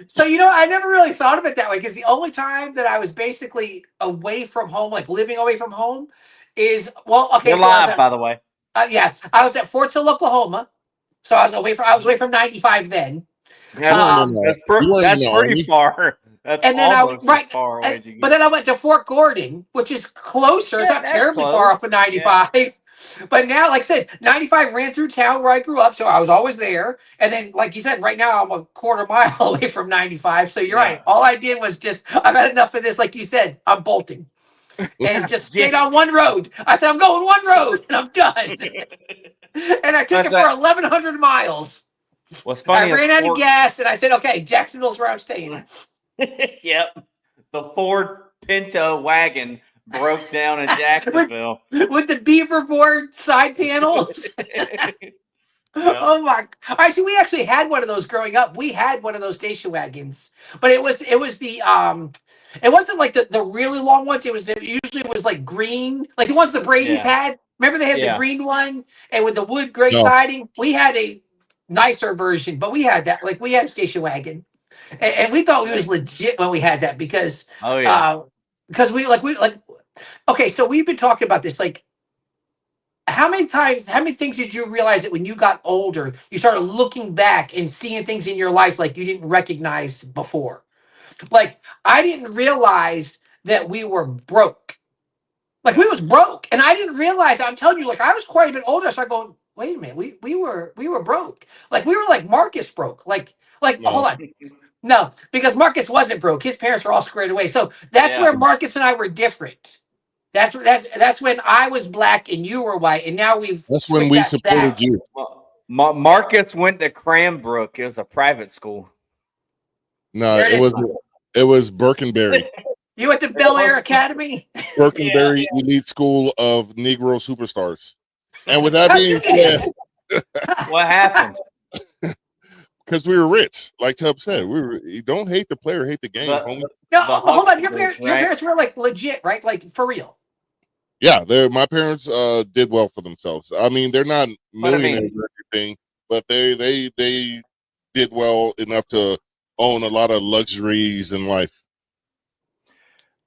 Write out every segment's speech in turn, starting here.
So I never really thought of it that way because the only time that I was basically away from home, like living away from home, is okay. You're So live, by the way. yeah, I was at Fort Sill, Oklahoma. So I was away from 95 then. That's You weren't Um, in you weren't in that's the pretty army. far. That's and then almost as far away as you but get. then I went to Fort Gordon, which is closer. It's Yeah, not that's terribly far off of close. Yeah. 95. But now, like I said, 95 ran through town where I grew up, so I was always there. And then, like you said, right now I'm a quarter mile away from 95. So you're Yeah. right. All I did was just, I've had enough of this. Like you said, I'm bolting and just Yeah. stayed on one road. I said, I'm going one road and I'm done. And I took But it for 1,100 miles. what's I funny is ran out of gas and I said, okay, Jacksonville's where I'm staying. Yep. The Ford Pinto wagon broke down in Jacksonville. With the beaver board side panels. Yep. Oh my! We actually had one of those growing up. We had one of those station wagons, but it was the it wasn't like the really long ones. It usually was like green, like the ones the Brady's Yeah. had. Remember they had the Yeah. green one and with the wood gray No. siding. We had a nicer version, but we had that. Like we had a station wagon, and we thought we was legit when we had that Oh yeah. because we like okay. So we've been talking about this like how many things did you realize that when you got older, you started looking back and seeing things in your life like you didn't recognize before? Like, I didn't realize that we were broke. Like, we was broke. And I didn't realize, I'm telling you, like, I was quite a bit older. So I go, wait a minute, we were broke. Like, we were like Marcus broke. Like, No. hold on. No, because Marcus wasn't broke. His parents were all squared away. So that's Yeah. where Marcus and I were different. That's when I was black and you were white, and now we've That's when switched we that back. supported you. Marcus went to Cranbrook. It was a private school. No, There it is. it was Birkenberry. You went to Bel Air Academy. Birkenberry Elite School of Negro Superstars. And with that being said, What happened? because we were rich, like Tubb said, you don't hate the player, hate the game, homie. No, The hold on. Your Huxtables, parents were like legit, right? Like for real. Yeah, my parents did well for themselves. I mean, they're not millionaires or anything, but they did well enough to own a lot of luxuries in life.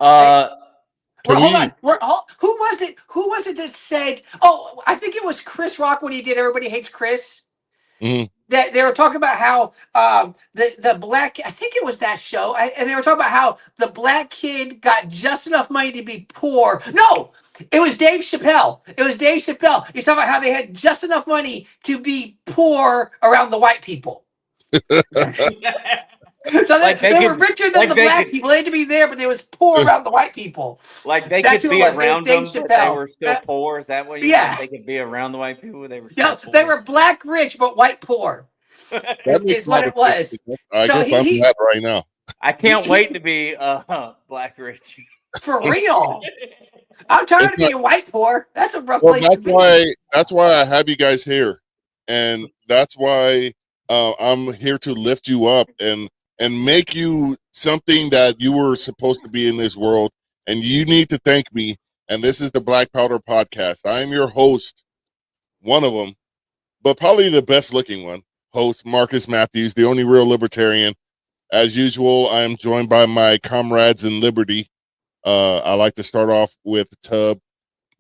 Hold on. Who was it? Who was it that said? Oh, I think it was Chris Rock when he did Everybody Hates Chris. Mm-hmm. That they were talking about how the black, I think it was that show, and they were talking about how the black kid got just enough money to be poor. No, it was Dave Chappelle. He's talking about how they had just enough money to be poor around the white people. So they were richer than the black people. They had to be there, but they was poor around the white people. Like they That's could who be it was. around It was them, Dave but they Chappelle. were still poor. Is that what you Yeah. said? They could be around the white people. They were still poor. They were black rich, but white poor. Is what it was. I guess I'm that right now. I can't wait to be black rich. For real. I'm tired of being white poor. That's a rough place to be. That's why I have you guys here, and that's why I'm here to lift you up and make you something that you were supposed to be in this world. And you need to thank me. And this is the Black Powder Podcast. I am your host, one of them, but probably the best looking one. Host Marcus Matthews, the only real libertarian. As usual, I am joined by my comrades in liberty. I like to start off with Tubb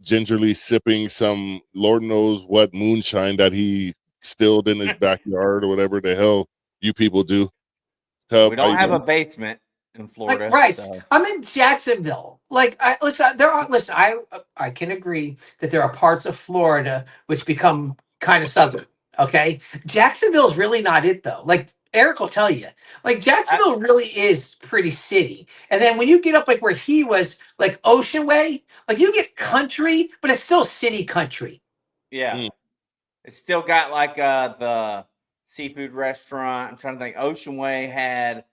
gingerly sipping some Lord knows what moonshine that he stilled in his backyard or whatever the hell you people do. Tubb, We don't have a basement in Florida. Like, right. So. I'm in Jacksonville. Like, listen, I can agree that there are parts of Florida which become kind of southern. Okay. Jacksonville's really not it though. Like Eric will tell you, like Jacksonville really is pretty city. And then when you get up like where he was, like Ocean Way, like you get country, but it's still city country. Yeah. It's still got like the seafood restaurant. I'm trying to think. Ocean Way had,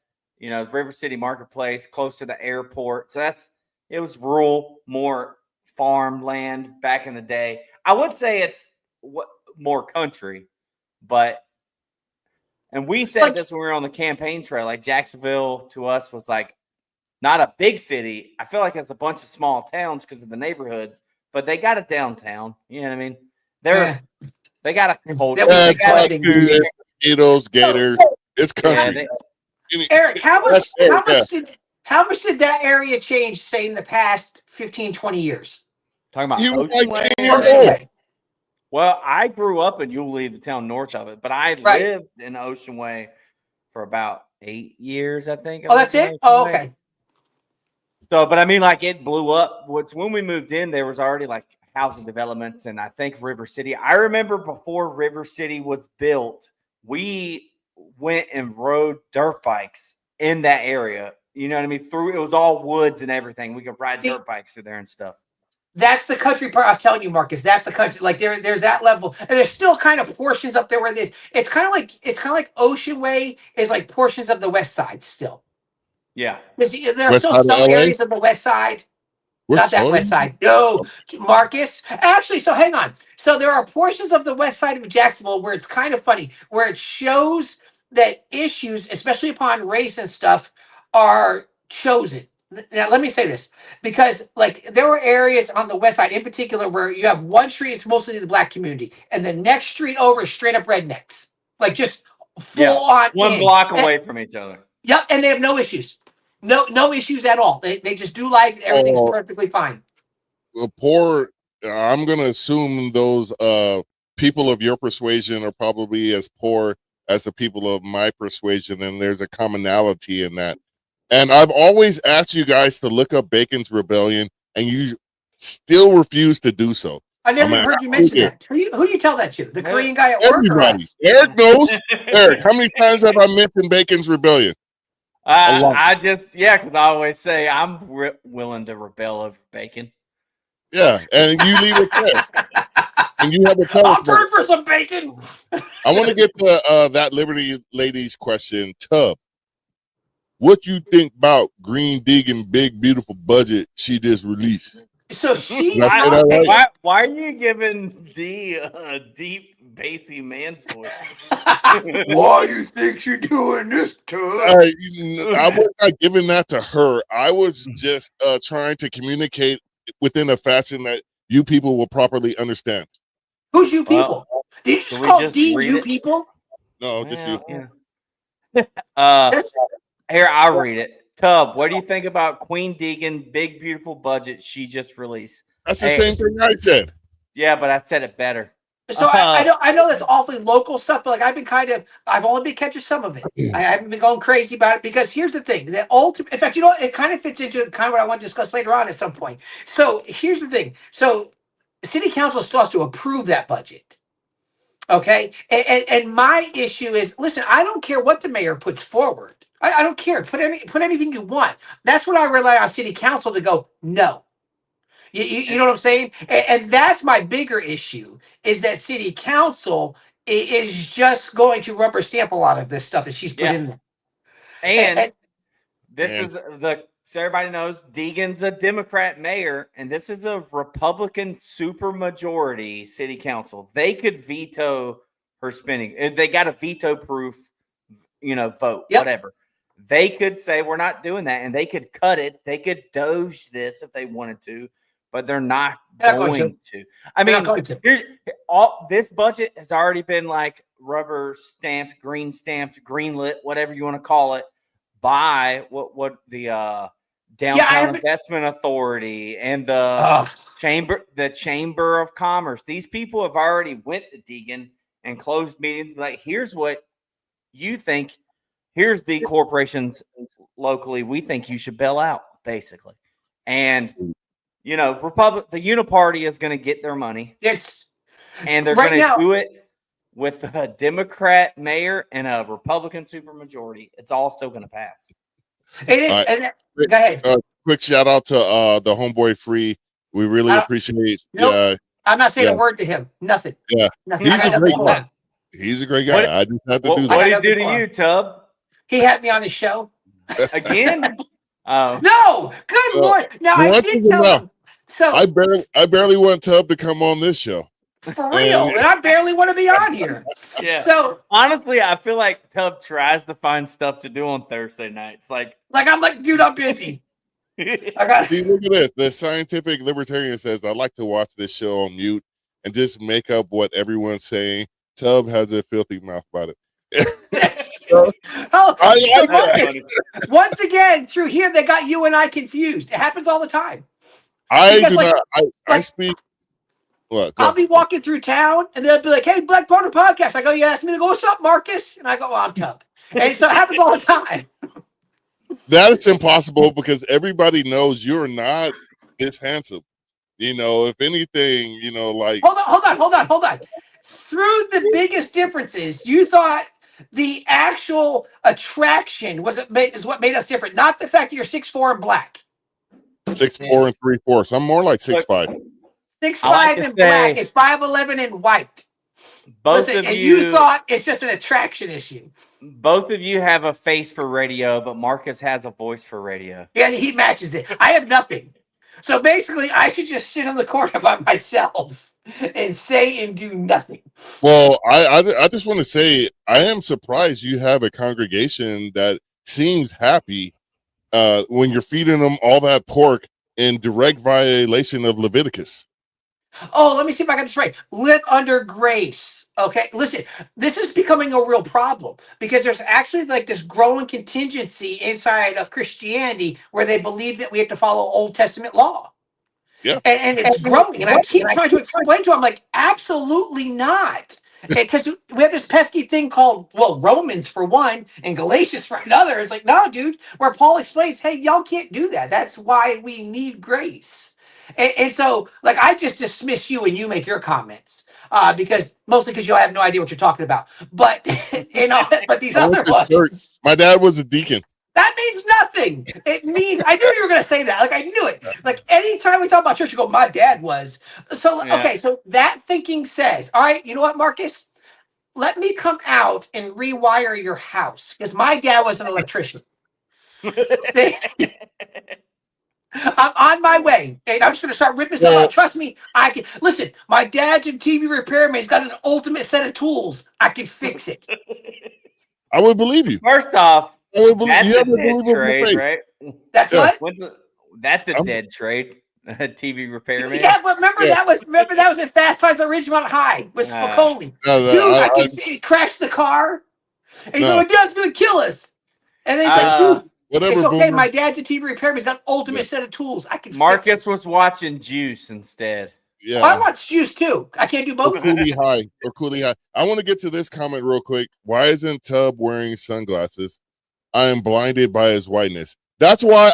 River City Marketplace close to the airport. So it was rural, more farmland back in the day. I would say it's more country, and we said this when we were on the campaign trail. Like Jacksonville to us was like not a big city. I feel like it's a bunch of small towns because of the neighborhoods, but they got a downtown. You know what I mean? They got a culture. They got food, mosquitoes, gators. It's country. Eric, That's Eric, yeah. how much did that area change, say, in the past 15, 20 years? Talking about He was Ocean like Way 10 years or- Ocean old. Way. Well, I grew up in Yulee, the town north of it, but I Right. lived in Ocean Way for about 8 years, I think. I Oh, that's lived in it? Ocean Oh, Way. okay. So, but I mean, like it blew up. When we moved in, there was already like housing developments, and I think River City. I remember before River City was built, we went and rode dirt bikes in that area. You know what I mean? Through it was all woods and everything. We could ride See, dirt bikes through there and stuff. that's the country part I was telling you, Marcus. That's the country. Like there's that level, and there's still kind of portions up there where it's kind of like Ocean Way is like portions of the West Side still. Yeah. There are West still side of some LA? areas of the West Side. Not What's that on? West Side. No, Marcus. Actually, so hang on. So there are portions of the West Side of Jacksonville where it's kind of funny, where it shows that issues, especially upon race and stuff, are chosen. Now, let me say this because, like, there were areas on the West Side, in particular, where you have one street is mostly the black community, and the next street over is straight up rednecks, like just full on One in. block away from each other. Yep, and they have no issues. No issues at all. They just do life and everything's perfectly fine. Poor. I'm gonna assume those people of your persuasion are probably as poor as the people of my persuasion, and there's a commonality in that. And I've always asked you guys to look up Bacon's Rebellion, and you still refuse to do so. I never I'm heard you mention that. Who you tell that to? The Korean guy at work or Everybody. us? Eric knows. Eric, how many times have I mentioned Bacon's Rebellion? A lot. I just, because I always say I'm willing to rebel over bacon. Yeah, and you leave it there. And you have a I'll telephone. turn for some bacon. I want to get to that Liberty Ladies question. Tub, what you think about Green Deegan big beautiful budget she just released? So she Did I say that dropped right? Why are you giving D deep, bassy man's voice? Why you think you're doing this to her? I was not giving that to her. I was just trying to communicate within a fashion that you people will properly understand. Who's you people? Did you just call D you people? No, just you. Here, I'll read it. Tub, what do you think about Queen Deegan big beautiful budget she just released? That's the same thing I said. Yeah, but I said it better. So I know that's awfully local stuff, but like I've only been catching some of it. I haven't been going crazy about it because here's the thing: the ultimate. In fact, you know, it kind of fits into kind of what I want to discuss later on at some point. So here's the thing: so city council still has to approve that budget. Okay, and my issue is, listen, I don't care what the mayor puts forward. I don't care. Put anything you want. That's what I rely on city council to go. No. You know what I'm saying? And that's my bigger issue is that city council is just going to rubber stamp a lot of this stuff that she's put in there. And this is so everybody knows Deegan's a Democrat mayor, and this is a Republican supermajority city council. They could veto her spending. They got a veto proof, vote, whatever. They could say we're not doing that, and they could cut it. They could doge this if they wanted to, but they're not going to. I mean, all this budget has already been like rubber stamped, greenlit, whatever you want to call it, by what the Downtown Investment Authority and the Chamber of Commerce. These people have already went to Deegan and closed meetings. Like, here's what you think. Here's the corporations locally we think you should bail out, basically. And the Uniparty is going to get their money. And they're going to do it with a Democrat mayor and a Republican supermajority. It's all still going to pass. It is. Go ahead. Quick shout out to the homeboy Free. We really appreciate. I'm not saying a word to him. Nothing. Yeah, nothing. He's a great guy. He's a great guy. I just have to do that. What did he do to you, Tub? He had me on his show again. No, good Lord! Now I did tell him. So I barely want Tub to come on this show. For real, and I barely want to be on here. Yeah. So honestly, I feel like Tub tries to find stuff to do on Thursday nights. Like I'm like, dude, I'm busy. See, look at this. The scientific libertarian says, I like to watch this show on mute and just make up what everyone's saying. Tub has a filthy mouth about it. Oh, so like that. Marcus, once again, through here, they got you and I confused. It happens all the time. I Because, do like, not. I like speak. What? Go I'll ahead. be walking through town and they'll be like, "Hey, Black Partner Podcast." I go, "You asked me to go, what's up, Marcus?" And I go, "Well, I'm Tub." And so it happens all the time. That is impossible because everybody knows you're not this handsome. You know, if anything, you know, like Hold on. Through the biggest differences, you thought the actual attraction is what made us different, not the fact that you're 6'4" and black. 6'4" and 3/4. I'm more like 6'5". 6'5" and black, and 5'11" and white. both Listen, of and you you, thought it's just an attraction issue. both of you have a face for radio, but Marcus has a voice for radio. Yeah, he matches it. I have nothing. So basically, I should just sit on the corner by myself and say and do nothing. Well, I just want to say I am surprised you have a congregation that seems happy when you're feeding them all that pork in direct violation of Leviticus. Oh, let me see if I got this right. Live under grace. Okay, listen, this is becoming a real problem because there's actually like this growing contingency inside of Christianity where they believe that we have to follow Old Testament law. Yeah. And it's growing. And I keep trying to explain to them, like, absolutely not. Because we have this pesky thing called, well, Romans for one and Galatians for another. It's like, no, dude, where Paul explains, hey, y'all can't do that. That's why we need grace. And so, like, I just dismiss you and you make your comments because mostly because you have no idea what you're talking about. But but these I went other to church. ones. My dad was a deacon. That means nothing. It means I knew you were going to say that. Like I knew it. Like anytime we talk about church, you go, "My dad was." So Yeah. okay, so that thinking says, all right, you know what, Marcus? Let me come out and rewire your house because my dad was an electrician. See? I'm on my way. And I'm just going to start ripping stuff out. Trust me, I can. Listen, my dad's a TV repairman. He's got an ultimate set of tools. I can fix it. I would believe you. First off, I would believe that's you. a Have a dead believable trade, faith. right? That's Yeah. what? That's a dead trade. A TV repairman. Yeah, but remember that was in Fast Times at Ridgemont High with Spicoli. No, Dude, I can crash the car. And he's No. like, my dad's gonna kill us. And then he's like, dude, Whatever. it's okay. Boomer. My dad's a TV repairman. He's got an ultimate set of tools. I can Marcus fix it. was watching Juice instead. Yeah. I watch Juice too. I can't do both. Or Cooley High. I want to get to this comment real quick. Why isn't Tub wearing sunglasses? I am blinded by his whiteness. That's why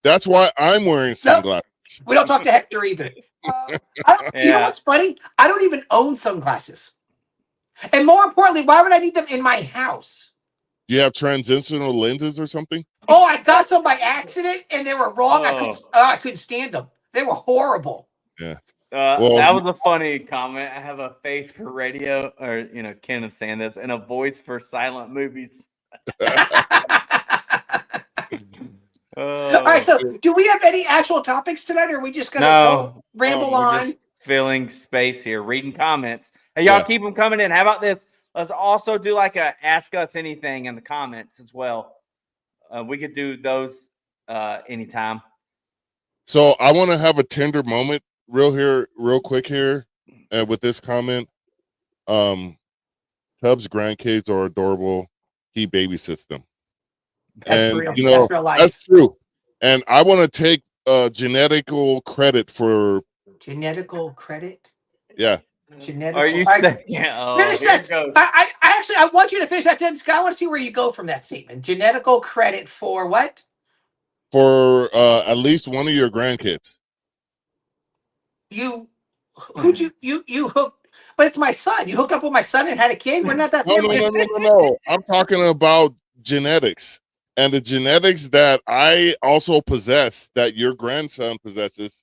That's why I'm wearing sunglasses. We don't talk to Hector either. You know what's funny? I don't even own sunglasses. And more importantly, why would I need them in my house? Do you have transitional lenses or something? Oh, I got some by accident and they were wrong. I couldn't stand them. They were horrible. Yeah. That was a funny comment. I have a face for radio, or Ken saying this, and a voice for silent movies. All right, so do we have any actual topics tonight, or are we just gonna ramble on? Just filling space here, reading comments. Hey, y'all, keep them coming in. How about this? Let's also do like a Ask Us Anything in the comments as well. We could do those anytime. So I want to have a tender moment real quick here with this comment. Tubbs' grandkids are adorable. He babysits them. That's and real. that's real life. That's true. And I want to take genetical credit for genetical credit. Yeah. Genetical. Are you saying? Finish that. I actually I want you to finish that sentence. I want to see where you go from that statement. Genetical credit for what? For at least one of your grandkids. Who'd you hooked? But it's my son. You hooked up with my son and had a kid. We're not that family. No. I'm talking about genetics. And the genetics that I also possess, that your grandson possesses,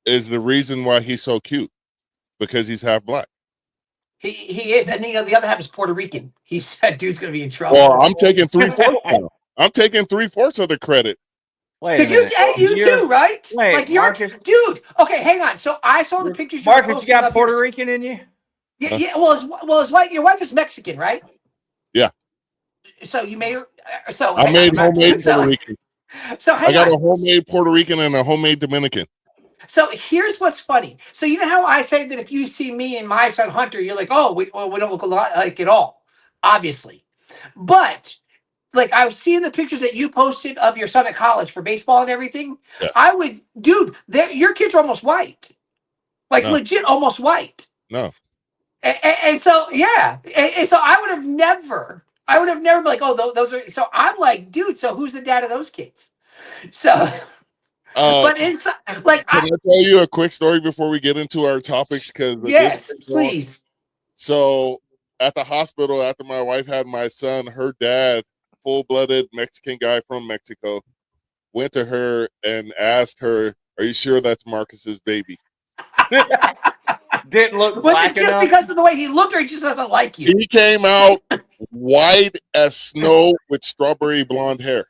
is the reason why he's so cute, because he's half black. He is, and the other half is Puerto Rican. He said, "Dude's gonna be in trouble." Well, I'm taking 3/4. I'm taking 3/4 of the credit. Wait, because you too, right? Wait, like you're, Marcus, dude. Okay, hang on. So I saw the pictures. Marcus, you got Puerto Rican in you? Yeah. Well, his wife. Your wife is Mexican, right? Yeah. So you made her. I made homemade Puerto Rican. So I got a homemade Puerto Rican and a homemade Dominican. So here's what's funny. So you know how I say that if you see me and my son Hunter, you're like, oh, we don't look a lot like at all, obviously. But like I was seeing the pictures that you posted of your son at college for baseball and everything. Yeah. I would, dude, your kids are almost white, like No. legit almost white. No. And so yeah, and so I would have never been like, oh, those are. So I'm like, dude, so who's the dad of those kids? So, but inside, like, Can I tell you a quick story before we get into our topics? Because yes, please. So at the hospital, after my wife had my son, her dad, full-blooded Mexican guy from Mexico, went to her and asked her, "Are you sure that's Marcus's baby?" Didn't look Was black it just enough. because of the way he looked, or he just doesn't like you? He came out white as snow with strawberry blonde hair.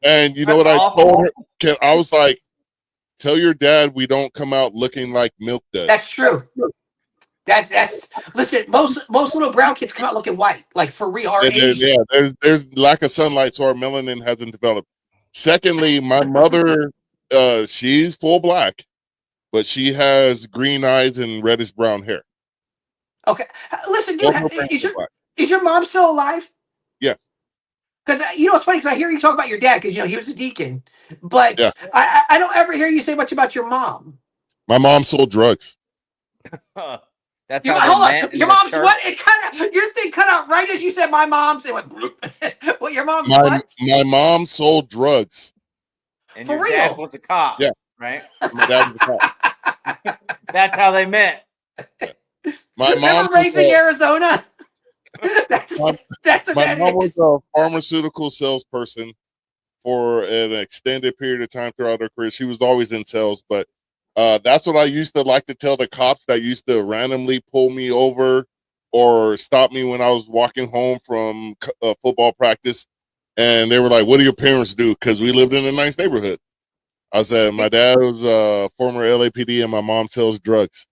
And you know That's what I awful. told her? I was like, "Tell your dad we don't come out looking like milk does." That's true. That's listen. Most little brown kids come out looking white, like for real. Or And then, Asian. yeah, there's lack of sunlight, so our melanin hasn't developed. Secondly, my mother, she's full black, but she has green eyes and reddish brown hair. Okay, listen, dude. Both her parents are black. Is your mom still alive? Yes. Because you know it's funny because I hear you talk about your dad because you know he was a deacon, but Yeah. I don't ever hear you say much about your mom. My mom sold drugs. That's You, how they hold met on, in your the mom's church. what? It kind of your thing cut out right as you said my mom's. It went. Well, your mom's My what? mom sold drugs. And For your real? dad was a cop. Yeah. Right? My dad was a cop. That's how they met. My mom Remember raising Arizona? that's my that's what my that mom was is. a pharmaceutical salesperson for an extended period of time throughout her career. She was always in sales, but that's what I used to like to tell the cops that used to randomly pull me over or stop me when I was walking home from football practice. And they were like, "What do your parents do?" Because we lived in a nice neighborhood. I said, "My dad was a former LAPD and my mom sells drugs."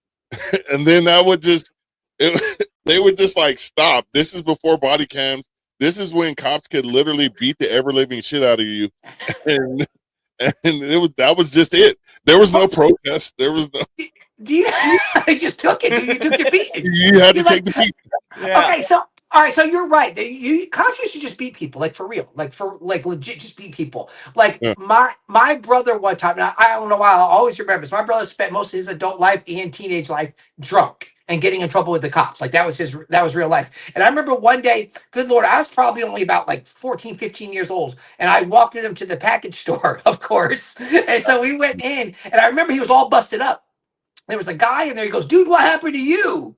And then that would just, they would just like stop. This is before body cams. This is when cops could literally beat the ever living shit out of you. And that was just it. There was no protest. There was no. Do you? I just took it. You took your beating. You had to You take like- the beat. Yeah. Okay, so all right, so you're right. Cops used to just beat people, like for real, like for like legit, just beat people. Like Yeah. my brother one time. Now I don't know why. I'll always remember this. My brother spent most of his adult life and teenage life drunk and getting in trouble with the cops. Like that was real life. And I remember one day, good Lord, I was probably only about like 14, 15 years old. And I walked with him to the package store, of course. And so we went in and I remember he was all busted up. There was a guy in there. He goes, "Dude, what happened to you?"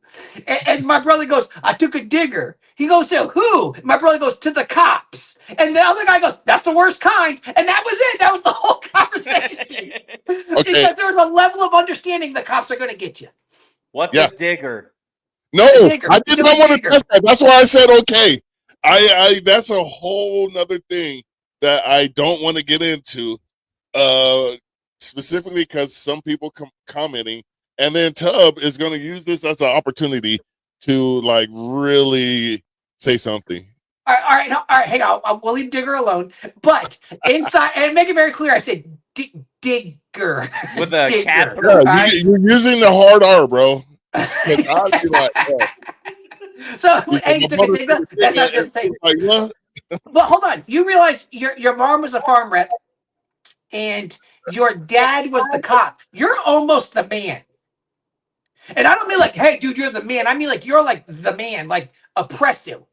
And my brother goes, "I took a digger." He goes, "To who?" My brother goes, "To the cops." And the other guy goes, "That's the worst kind." And that was it. That was the whole conversation. Okay. Because there was a level of understanding the cops are going to get you. What's Yeah. a digger? No, Digger. I did To not a want to digger. test that. That's why I said okay. I that's a whole nother thing that I don't want to get into. Specifically because some people commenting, and then Tub is going to use this as an opportunity to like really say something. All right, all right. Hang on. We'll leave Digger alone. But inside, and make it very clear, I said Digger. With a Digger. capital? Yeah, All right? you're using the hard R, bro. 'Cause I'd be like, So, he's hey, like, you my took a brother digger? took a That's not digger, just the same. and I was like, what? But hold on. You realize your mom was a farm rep and your dad was the cop. You're almost the man. And I don't mean like, hey, dude, you're the man. I mean like you're like the man, like oppressive.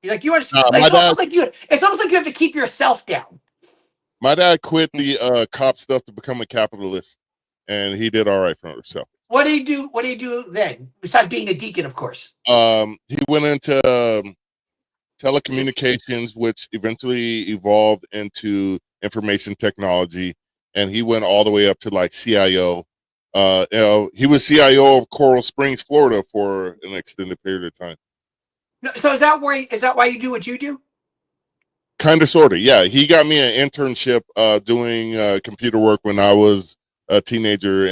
Like you are. Nah, Like, my it's dad, almost like you. It's almost like you have to keep yourself down. my dad quit the cop stuff to become a capitalist, and he did all right for himself. What do you do? What do you do then? Besides being a deacon, of course. He went into telecommunications, which eventually evolved into information technology, and he went all the way up to like CIO. He was CIO of Coral Springs, Florida, for an extended period of time. So is that why you do what you do? Kind of, sort of, yeah. He got me an internship doing computer work when I was a teenager,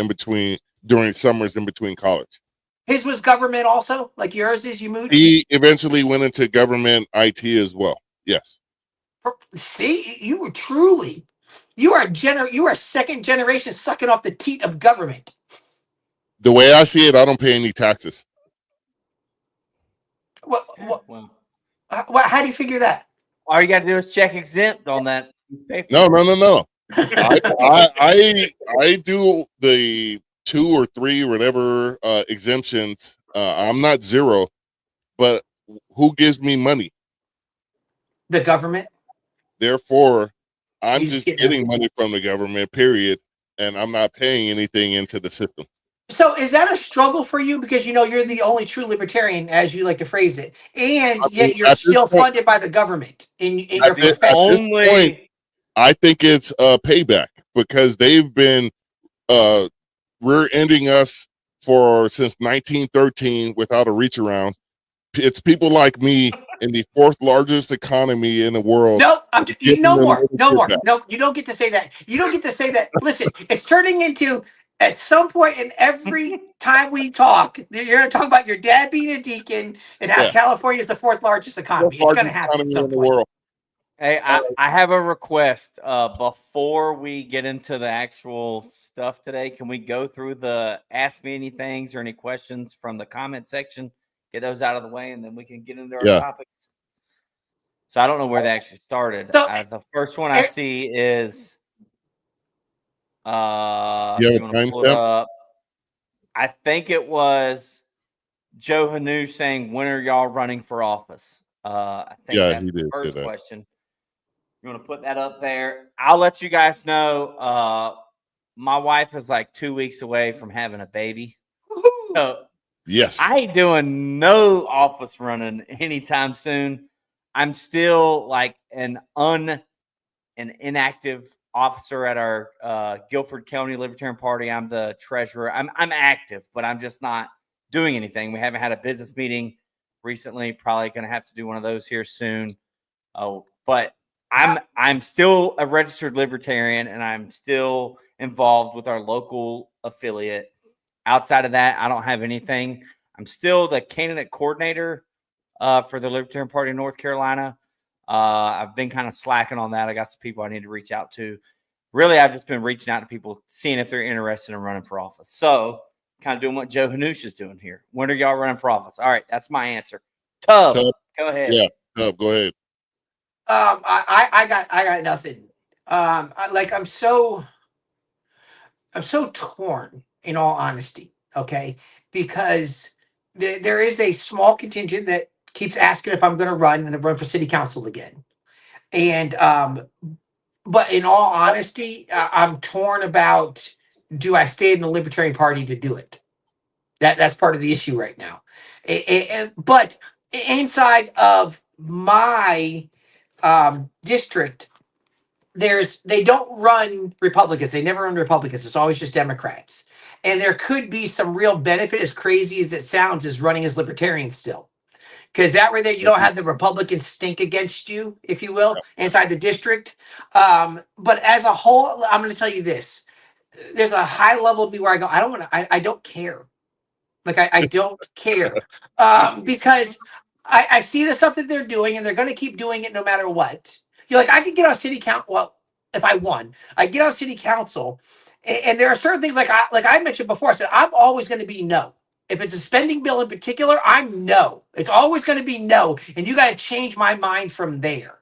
during summers in between college. His was government also, like yours is. You moved. He eventually went into government IT as well. Yes. See, you are second generation sucking off the teat of government. The way I see it, I don't pay any taxes. Well, Well, How do you figure that? All you got to do is check exempt on that piece of paper. No. I do the 2 or 3 whatever exemptions. I'm not zero, but who gives me money? The government. Therefore, I'm You just just get getting money from the government, period, and I'm not paying anything into the system. So is that a struggle for you because you're the only true libertarian, as you like to phrase it, and I mean, yet you're at this still point, funded by the government in your The at profession? this point, only I think it's a payback because they've been rear-ending us since 1913 without a reach around. It's people like me in the 4th largest economy in the world No, giving no them more, no leadership more. back. No, you don't get to say that. You don't get to say that. Listen, it's turning into at some point in every time we talk, you're going to talk about your dad being a deacon and how Yeah, California is the 4th largest 4th economy. It's going to largest happen at economy some in the point. world. Hey, I have a request. Before we get into the actual stuff today, can we go through the Ask Me Anythings or any questions from the comment section? Get those out of the way, and then we can get into our Yeah. topics. So I don't know where they actually started. So, The first one I see is You if have you a want to pull it timestamp? up. I think it was Joe Hanu saying, "When are y'all running for office?" I think Yeah, that's he the did say first that. question. You want to put that up there? I'll let you guys know. My wife is like 2 weeks away from having a baby, so Yes. I ain't doing no office running anytime soon. I'm still like an inactive officer at our Guilford County Libertarian Party. I'm the treasurer. I'm active, but I'm just not doing anything. We haven't had a business meeting recently. Probably going to have to do one of those here soon. Oh, but I'm still a registered libertarian, and I'm still involved with our local affiliate. Outside of that, I don't have anything. I'm still the candidate coordinator for the Libertarian Party of North Carolina. I've been kind of slacking on that. I got some people I need to reach out to. Really, I've just been reaching out to people, seeing if they're interested in running for office. So, kind of doing what Joe Hanush is doing here. When are y'all running for office? All right, that's my answer. Tub, go ahead. Yeah, Tub, go ahead. I got nothing. I'm so torn, in all honesty. Okay, because there is a small contingent that keeps asking if I'm going to run and run for city council again, and but in all honesty, I'm torn about, do I stay in the Libertarian Party to do it? That's part of the issue right now. But inside of my district, they don't run Republicans. They never run Republicans. It's always just Democrats. And there could be some real benefit, as crazy as it sounds, is running as libertarian still. Because that way there you don't have the Republicans stink against you, if you will, inside the district. But as a whole, I'm going to tell you this. There's a high level of me where I go, I don't care. Like I don't care. Because I see the stuff that they're doing, and they're going to keep doing it no matter what. You're like, I could get on city council. Well, if I won, I get on city council, and there are certain things like I mentioned before. I said I'm always going to be no. If it's a spending bill in particular, I'm no. It's always going to be no, and you got to change my mind from there.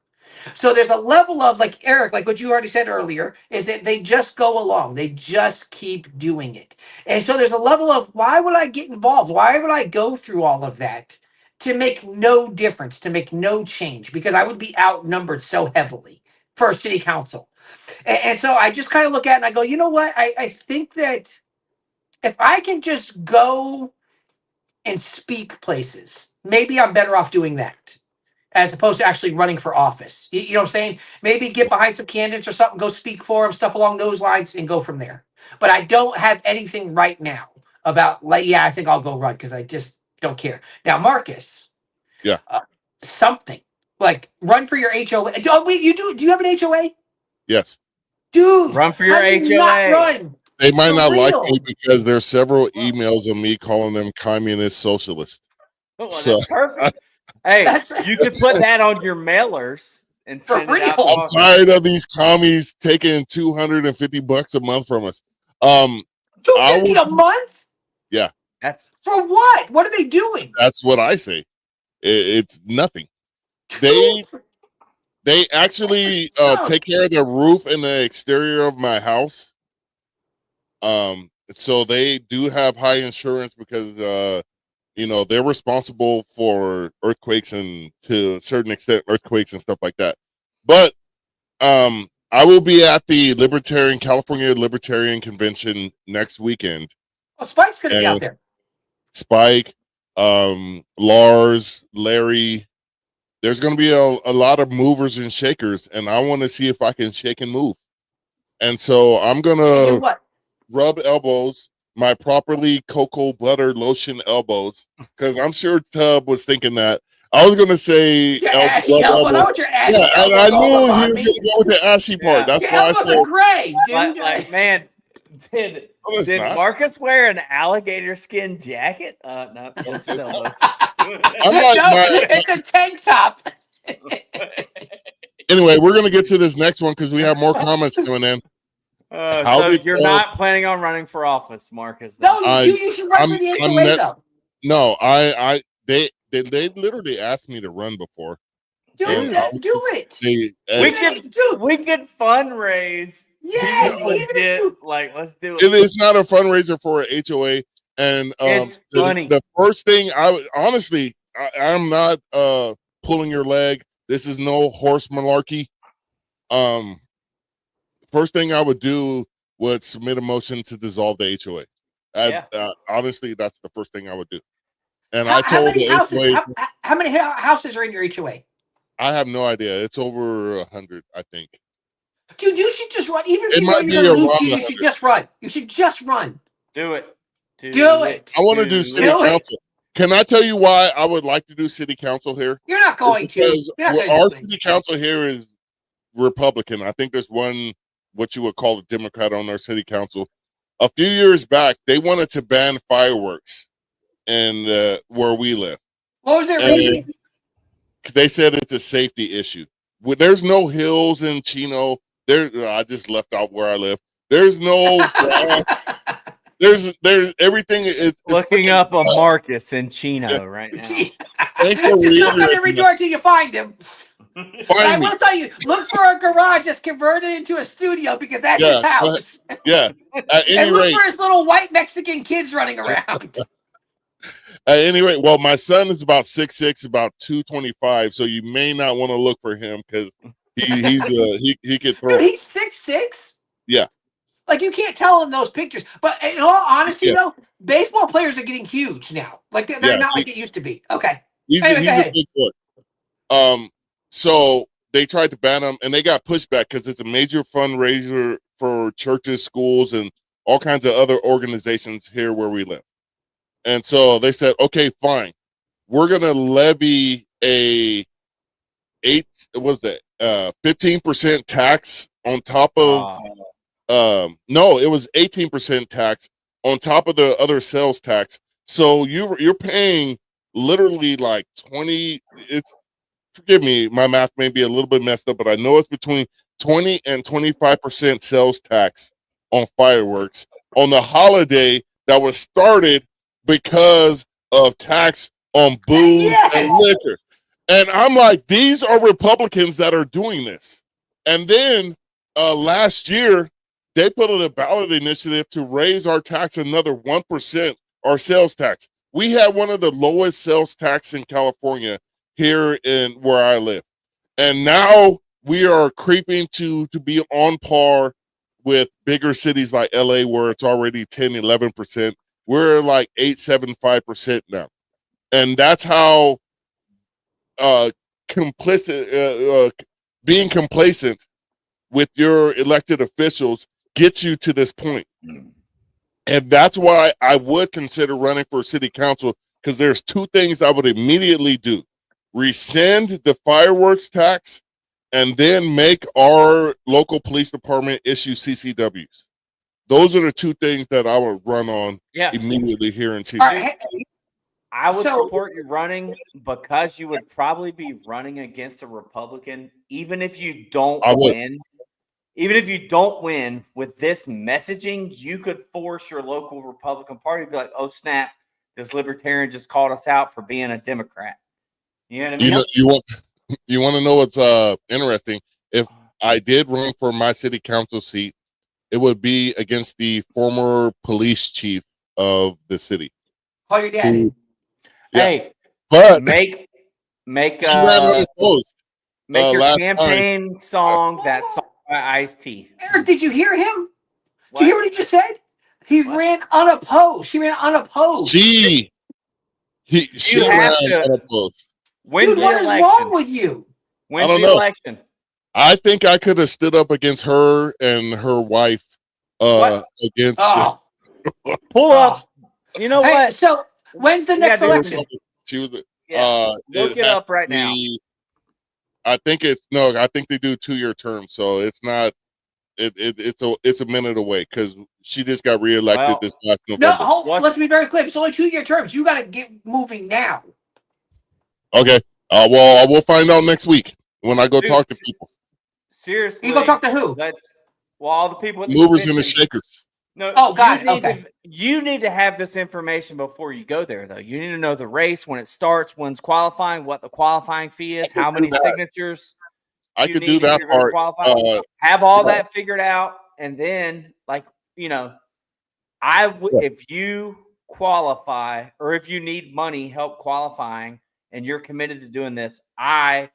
So there's a level of, like Eric, like what you already said earlier, is that they just go along. They just keep doing it. And so there's a level of, why would I get involved? Why would I go through all of that to make no difference, to make no change? Because I would be outnumbered so heavily for city council. And so I just kind of look at it and I go, you know what? I think that if I can just go and speak places, maybe I'm better off doing that as opposed to actually running for office. You know what I'm saying? Maybe get behind some candidates or something, go speak for them, stuff along those lines, and go from there. But I don't have anything right now about, like, yeah, I think I'll go run because I just don't care. Now, Marcus, Yeah. Something like run for your HOA. Oh, wait, you do? Do you have an HOA? Yes. Dude, Run for your how do you not HOA. run? They might For not like real. me because there's several emails of me calling them communist socialist. Well, So that's perfect. Hey, That's you could put that on your mailers and for send it out. real. I'm tired of these commies taking $250 a month from us. I 250 will. a month? That's For what? What are they doing? That's what I say. It's nothing. They actually So- take care of the roof and the exterior of my house. So they do have high insurance because they're responsible for earthquakes and to a certain extent earthquakes and stuff like that. But I will be at the California Libertarian Convention next weekend. Oh, Spike's going to be out And there. Spike, Lars, Larry. There's going to be a lot of movers and shakers, and I want to see if I can shake and move. And so I'm going And do to what? rub elbows, my properly cocoa butter lotion elbows, because I'm sure Tub was thinking that. I was going to say Your ashy rub elbow. Not with your ashy Yeah, and elbows I all knew up he on was me. going to go with the ashy part. Yeah. That's Your why I elbows said, are gray, dude. Like, man, did no, it's not. Marcus wear an alligator skin jacket? No, just his elbows. I'm like, No, it's a tank top. Anyway, we're going to get to this next one because we have more comments coming in. How So did you're Tub- not planning on running for office, Marcus? No, I- you should run for the I'm HOA, net- though. No, they literally asked me to run before. Dude, And do it. We could fundraise. Yeah, Just even if legit, you- like, let's do it. It is not a fundraiser for a HOA. And It's funny. The first thing I'm not pulling your leg. This is no horse malarkey. First thing I would do would submit a motion to dissolve the HOA. Honestly, that's the first thing I would do. And I told the HOA, how many houses are in your HOA? I have no idea. It's over 100, I think. Dude, you should just run. Even if It you know might you're be going to lose, around dude, you 100. should just run. You should just run. Do it. Do it. I want to do city Do it. council. Can I tell you why I would like to do city council here? You're not going to. Because You're not gonna our do it. city council here is Republican. I think there's one, what you would call a Democrat on our city council. A few years back, they wanted to ban fireworks in where we live. What was their And reason? they said it's a safety issue. There's no hills in Chino. I just left out where I live. There's no grass. There's everything. It's looking up a Marcus in Chino right now. Thanks for Just knock on every reiterating door till you find him. I Find me. will tell you, look for a garage that's converted into a studio because that's his house. Yeah. At any And look rate, for his little white Mexican kids running around. At any rate, well, my son is about 6'6", about 225, so you may not want to look for him because he could throw. Dude, he's 6'6". Yeah. Like you can't tell in those pictures. But in all honesty, Yeah. though, baseball players are getting huge now. Like they're not like it used to be. Okay. He's Anyway, go a ahead. big boy. So they tried to ban him, and they got pushback because it's a major fundraiser for churches, schools, and all kinds of other organizations here where we live. And so they said, okay, fine. We're gonna levy a 15% tax on top of no, it was 18% tax on top of the other sales tax. So you're paying literally like 20. It's, forgive me, my math may be a little bit messed up, but I know it's between 20 and 25% sales tax on fireworks on the holiday that was started because of tax on booze and liquor. And I'm like, these are Republicans that are doing this. And then last year, they put in a ballot initiative to raise our tax another 1%, our sales tax. We had one of the lowest sales tax in California here in where I live. And now we are creeping to be on par with bigger cities like LA where it's already 10, 11%. We're like 8.75% now. And that's how being complacent with your elected officials gets you to this point. And that's why I would consider running for city council, because there's two things I would immediately do. Rescind the fireworks tax and then make our local police department issue CCWs. Those are the two things that I would run on immediately here in Chino. I would support you running because you would probably be running against a Republican, even if you don't win. Even if you don't win with this messaging, you could force your local Republican Party to be like, oh, snap, this libertarian just called us out for being a Democrat. You know what I mean? You want to know what's interesting? If I did run for my city council seat, it would be against the former police chief of the city. Call your dad Who, in. yeah, Hey, but make she ran unopposed your last time. campaign song that song by Ice-T. Eric, did you hear him? Did you hear What? what he just said? He What? ran unopposed. She ran unopposed. She You ran have to. unopposed. When's Dude, the what is election? wrong with you? I When's don't the know. election? I think I could have stood up against her and her wife What? against Oh, Pull up. You know hey, what? so when's the We next gotta do election? she was Yeah. Look it has up right to now. be, I think they do 2-year terms, so it's not it's a minute away because she just got reelected Well, this last No, November. let's be very clear. It's only 2-year terms. You got to get moving now. Okay. Well, we'll find out next week when I go Dude, talk to people. You seriously, go talk to who? all the people at the Movers and the convention. shakers. No, Oh, got it. Okay. You need to have this information before you go there, though. You need to know the race, when it starts, when's qualifying, what the qualifying fee is, how many signatures I you could need do that if you're going to part. qualify. Have all that figured out, and then, if you qualify or if you need money help qualifying and you're committed to doing this, I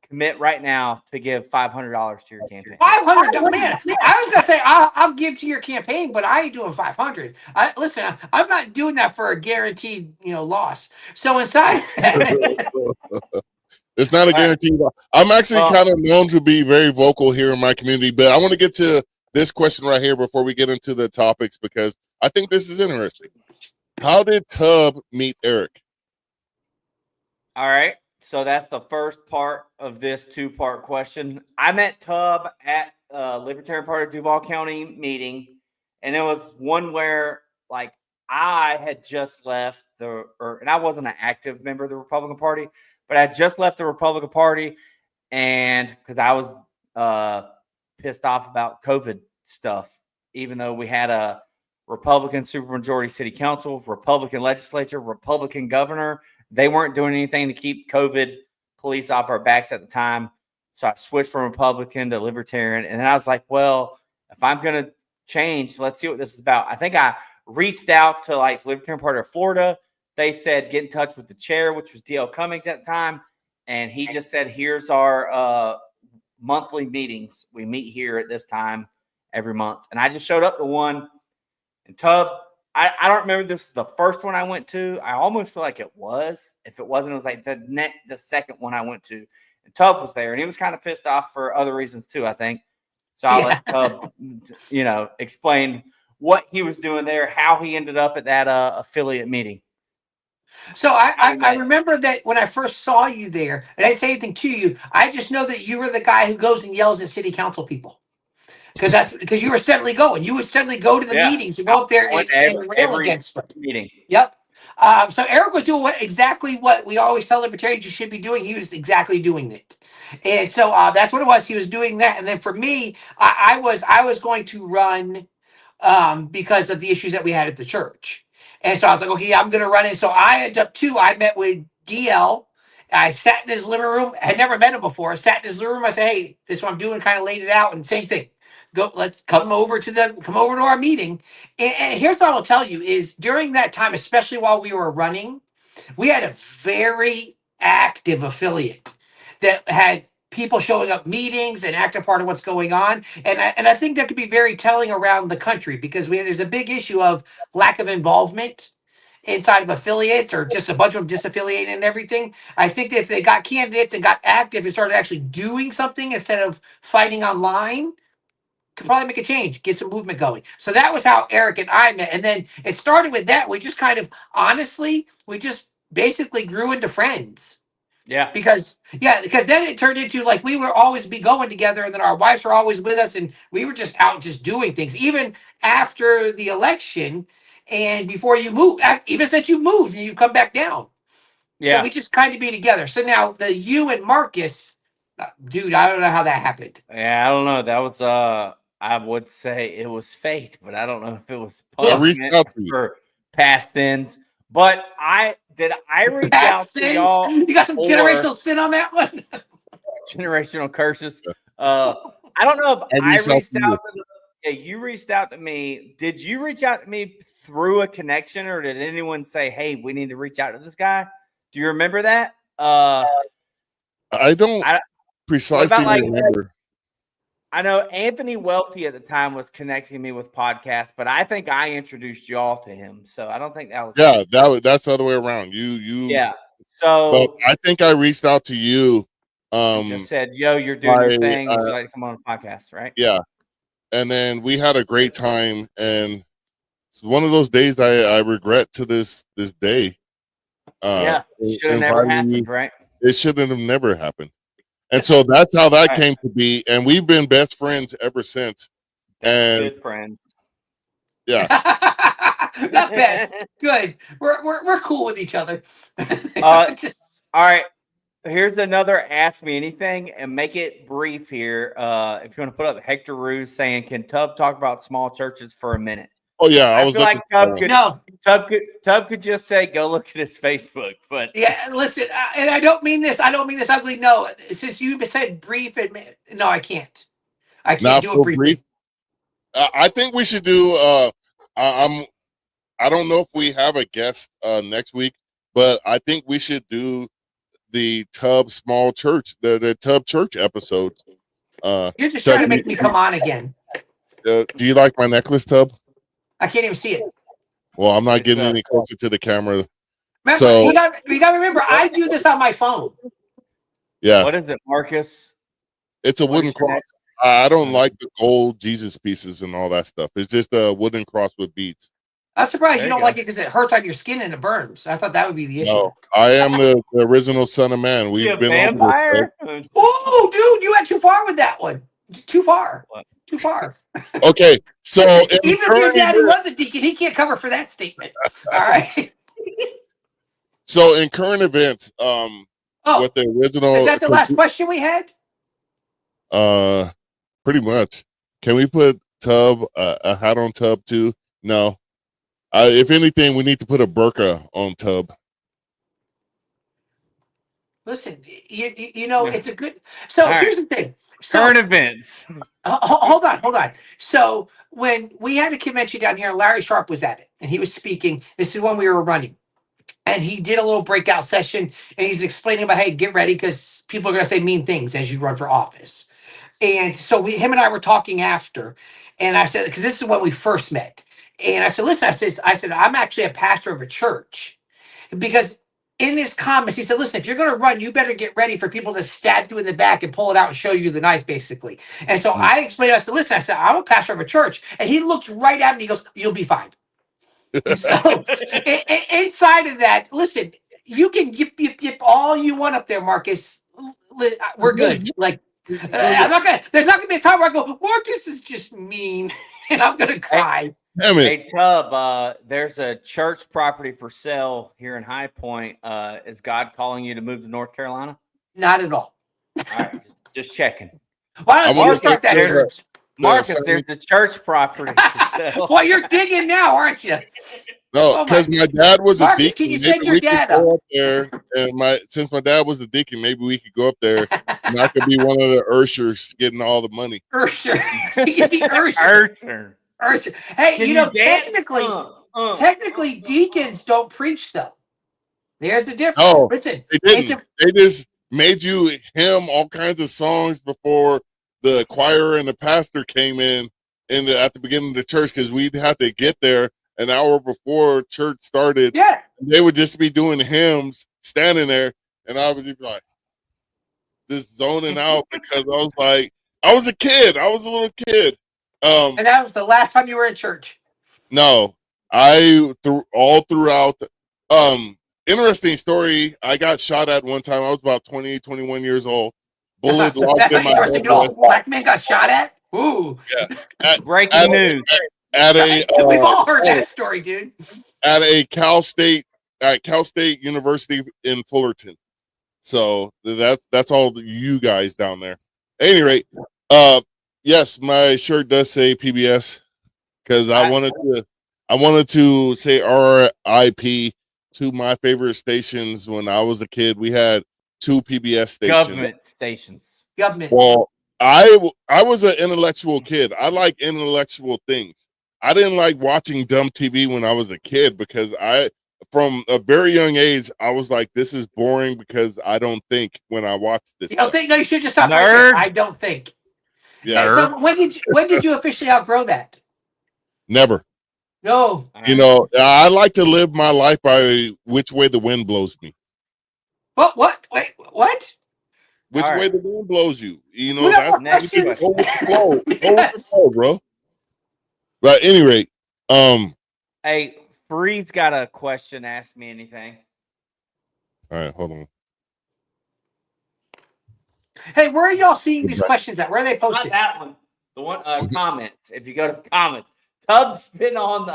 commit right now to give $500 to your campaign. 500, man. I was gonna say I'll give to your campaign, but I ain't doing 500. Listen. I'm not doing that for a guaranteed, loss. So inside, It's not a guarantee. I'm actually kind of known to be very vocal here in my community, but I want to get to this question right here before we get into the topics because I think this is interesting. How did Tub meet Eric? All right. So that's the first part of this 2-part question. I met Tub at Libertarian Party of Duval County meeting, and it was one where I had just left and I wasn't an active member of the Republican Party, but I just left the Republican Party, and because I was pissed off about COVID stuff, even though we had a Republican supermajority city council, Republican legislature, Republican governor. They weren't doing anything to keep COVID police off our backs at the time. So I switched from Republican to Libertarian. And then I was like, well, if I'm going to change, let's see what this is about. I think I reached out to Libertarian Party of Florida. They said, get in touch with the chair, which was D.L. Cummings at the time. And he just said, here's our monthly meetings. We meet here at this time every month. And I just showed up to one. And Tub, I don't remember this is the first one I went to. I almost feel like it was. If it wasn't, it was like the second one I went to. And Tub was there, and he was kind of pissed off for other reasons too, I think. So I'll let Tub, explain what he was doing there, how he ended up at that affiliate meeting. So I remember that when I first saw you there, and I didn't say anything to you. I just know that you were the guy who goes and yells at city council people. Because you were steadily going. You would steadily go to the meetings and go up there and rail against them. Meeting. Yep. So Eric was doing exactly what we always tell libertarians you should be doing. He was exactly doing it. And so that's what it was. He was doing that. And then for me, I was going to run because of the issues that we had at the church. And so I was like, okay, I'm going to run it. So I ended up I met with DL. I sat in his living room. I had never met him before. I sat in his living room. I said, hey, this is what I'm doing. Kind of laid it out. And same thing. Let's come over to our meeting. And here's what I will tell you is during that time, especially while we were running, we had a very active affiliate that had people showing up meetings and active part of what's going on. And I think that could be very telling around the country because there's a big issue of lack of involvement inside of affiliates or just a bunch of them disaffiliated and everything. I think that if they got candidates and got active and started actually doing something instead of fighting online, could probably make a change, get some movement going. So that was how Eric and I met. And then it started with that. We just we just basically grew into friends. Yeah. Because then it turned into we were always be going together and then our wives were always with us and we were just out just doing things. Even after the election and before you moved, even since you moved and you've come back down. Yeah. So we just kind of be together. So now you and Marcus, dude, I don't know how that happened. Yeah, I don't know. That was I would say it was fate, but I don't know if it was punishment for past sins. But I reach Past out to sins. y'all You got some or generational sin on that one. generational curses. I don't know if I I reached out reached to out to yeah, you reached out to me. Did you reach out to me through a connection, or did anyone say, "Hey, we need to reach out to this guy"? Do you remember that? I don't I, what precisely about like remember. I know Anthony Welty at the time was connecting me with podcasts, but I think I introduced y'all to him, so I don't think that was Yeah, him. that's the other way around. You. Yeah. But So I think I reached out to you. and just said, "Yo, you're doing By your thing. Would you like to come on a podcast?" Right? yeah, and then we had a great time, and it's one of those days I regret to this day. Yeah. Should have never Inviting you. happened, right? It shouldn't have never happened. And so that's how that Right. came to be, and we've been best friends ever since. That's And good friends. yeah, Not best. Good. We're cool with each other. Just All right. Here's another ask me anything and make it brief here. If you want to put up Hector Ruse saying, "Can Tub talk about small churches for a minute?" oh yeah, I I was feel like looking. Tub could just say, "Go look at his Facebook." But yeah. Listen, and I don't mean this. I don't mean this ugly. No, since you said brief, no, I can't. I can't Not do it so brief. briefly. I think we should do. I don't know if we have a guest next week, but I think we should do the Tub Small Church, the Tub Church episode. You're just Tub, trying to make me come on again. do you like my necklace, Tub? I can't even see it. Well, I'm not It's, getting any closer to the camera. Remember, So you got to remember, I do this on my phone. yeah, what is it, Marcus? it's a What wooden is your cross. next? I don't like the gold Jesus pieces and all that stuff. It's just a wooden cross with beads. I'm surprised There you you don't go. like it because it hurts on your skin and it burns. I thought that would be the issue. No, I am the original Son of Man. You a We've been over vampire? Oh, dude, you went too far with that one. Too far. What? Too far. this. Okay, so Listen, in even if your current daddy event- was a deacon, he can't cover for that statement. All right. so in current events, Oh, what the original is that the last question we had? pretty much. Can we put Tub a hat on Tub too? No. If anything, we need to put a burqa on Tub. Listen, you know, it's a good. So All right. here's the thing. So Current events. hold on. So when we had a convention down here, Larry Sharp was at it, and he was speaking. This is when we were running, and he did a little breakout session, and he's explaining about, hey, get ready because people are going to say mean things as you run for office. And so him and I were talking after, and I said, because this is when we first met, and I said, listen, I said, I'm actually a pastor of a church, because in his comments, he said, listen, if you're going to run, you better get ready for people to stab you in the back and pull it out and show you the knife, basically. And so I explained, I said, listen, I said, I'm a pastor of a church. And he looked right at me. He goes, you'll be fine. So inside of that, listen, you can yip all you want up there, Marcus. We're good. Like, I'm not gonna. There's not gonna be a time where I go, Marcus is just mean, and I'm gonna cry. Damn it. Hey Tub, there's a church property for sale here in High Point. Is God calling you to move to North Carolina? Not at all. All right, just checking. Why don't I you wanna start that take church? Marcus, there's a church property for sale. Well, you're digging now, aren't you? No, Oh because my dad was a Marcus, deacon. can you Maybe send your we could dad go up? up there, and since my dad was the deacon, maybe we could go up there, and I could be one of the ushers getting all the money. Ursher. He could be Ursher. Ursher. Hey, Can you know, dance? technically, deacons don't preach though. There's the difference. No, Listen, they didn't. They just made you hymn all kinds of songs before the choir and the pastor came in at the beginning of the church, because we'd have to get there an hour before church started. yeah. They would just be doing hymns, standing there, and I would just be like, just zoning out, because I was a kid. I was a little kid. And that was the last time you were in church. No, throughout. Interesting story. I got shot at one time. I was about 20, 21 years old. Bullet lodged That's in not my interesting at all. Black man got shot at. Ooh. Breaking news. At a We've all heard that story, dude. at Cal State University in Fullerton. So that's all you guys down there. At any rate, yes, my shirt does say PBS, because I wanted to say RIP to my favorite stations when I was a kid. We had 2 PBS stations. Government stations. Government. Well, I was an intellectual kid. I like intellectual things. I didn't like watching dumb TV when I was a kid because from a very young age, I was like, this is boring because I don't think when I watch this. You don't think? No, you should just stop Nerd. right there. I don't think. Yeah. So when did you officially outgrow that? Never. No. You know, I like to live my life by which way the wind blows me. What? Wait, what? Which All way right. the wind blows you. You know, We got more that's questions. go with the flow. Go with the Yes. flow, bro. But at any rate, Hey, Free's got a question. Ask me anything. all right, hold on. Hey, where are y'all seeing these questions at? Where are they Not posted? that one. The one comments. If you go to comments, Tubbs been on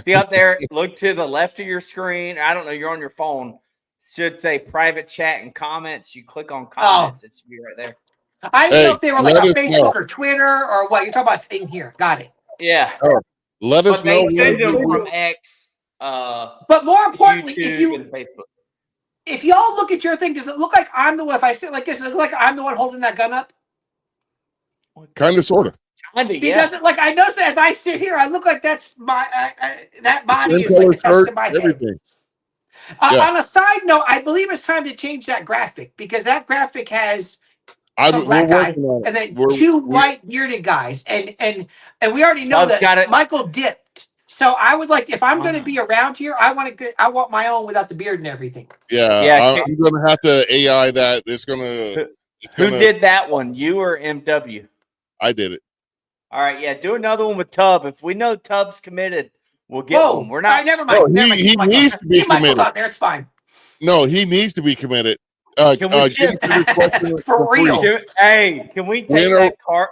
see up there. Look to the left of your screen. I don't know. You're on your phone. Should say private chat and comments. You click on comments. It should be right there. I didn't know if they were like let on us Facebook know. or Twitter or what. You're talking about in here. Got it. Yeah. Let us But they know. send them from X, But more importantly, YouTube, and Facebook. if y'all look at your thing, does it look like I'm the one? If I sit like this, does it look like I'm the one holding that gun up? Kind of, sort of. Kinda, It yeah. doesn't like I notice as I sit here, I look like that's my that body Same is like color attached shirt, to my head. everything. Yeah. On a side note, I believe it's time to change that graphic because that graphic has some black guy and then two white bearded guys, and we already know Tubbs that got it. Michael dipped. So I would like if I'm going to be around here, I want my own without the beard and everything. Yeah, I'm gonna have to AI that. Who did that one? You or MW? I did it. All right, yeah. Do another one with Tubb. If we know Tubb's committed, we'll get one. We're not. All right, never mind. No, he needs to be Michael's committed. out there. It's fine. No, he needs to be committed. Can we give us this question For real? Can we take that car?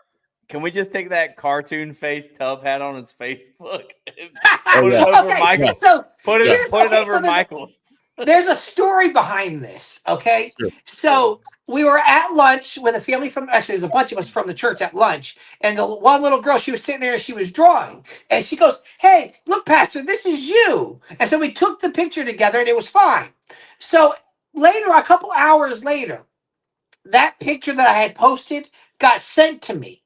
Can we just take that cartoon face Tubb had on his Facebook? Put it over Michael's. So put it over Michael's. There's a story behind this. Okay, Sure. So we were at lunch with a family from there's a bunch of us from the church at lunch, and the one little girl, she was sitting there and she was drawing, and she goes, "Hey, look, Pastor, this is you." And so we took the picture together, and it was fine. So later, a couple hours later, that picture that I had posted got sent to me.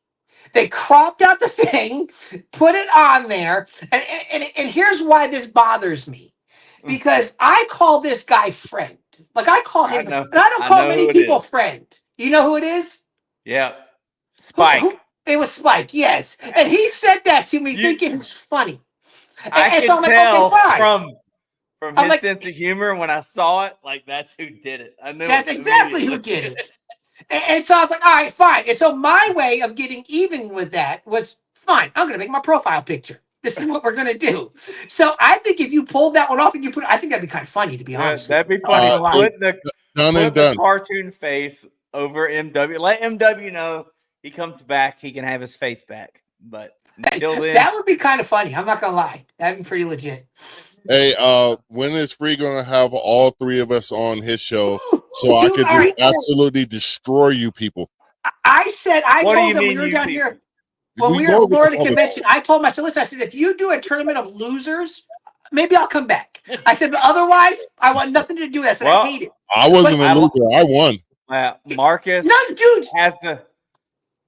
They cropped out the thing, put it on there, and here's why this bothers me. Because I call this guy friend. Like I call him, and I don't call many people friend. You know who it is? Yeah. Spike. It was Spike, yes. And he said that to me thinking it was funny. I can so tell okay, from his sense of humor when I saw it, like that's who did it. I knew that's exactly who did it. And so I was like, all right, fine. And so my way of getting even with that was fine. I'm going to make my profile picture. This is what we're going to do. So I think if you pulled that one off and you put it, I think that'd be kind of funny, to be honest. That'd be funny. Put the cartoon face over MW. Let MW know he comes back. He can have his face back. But until then. That would be kind of funny. I'm not going to lie. That'd be pretty legit. Hey, when is Free gonna have all three of us on his show so I could just absolutely destroy you people? I told them we were down here when we were at Florida convention. I told him, I said, if you do a tournament of losers, maybe I'll come back. I said, but otherwise, I want nothing to do with that. I said, I hate it. I wasn't a loser. I won. Marcus has to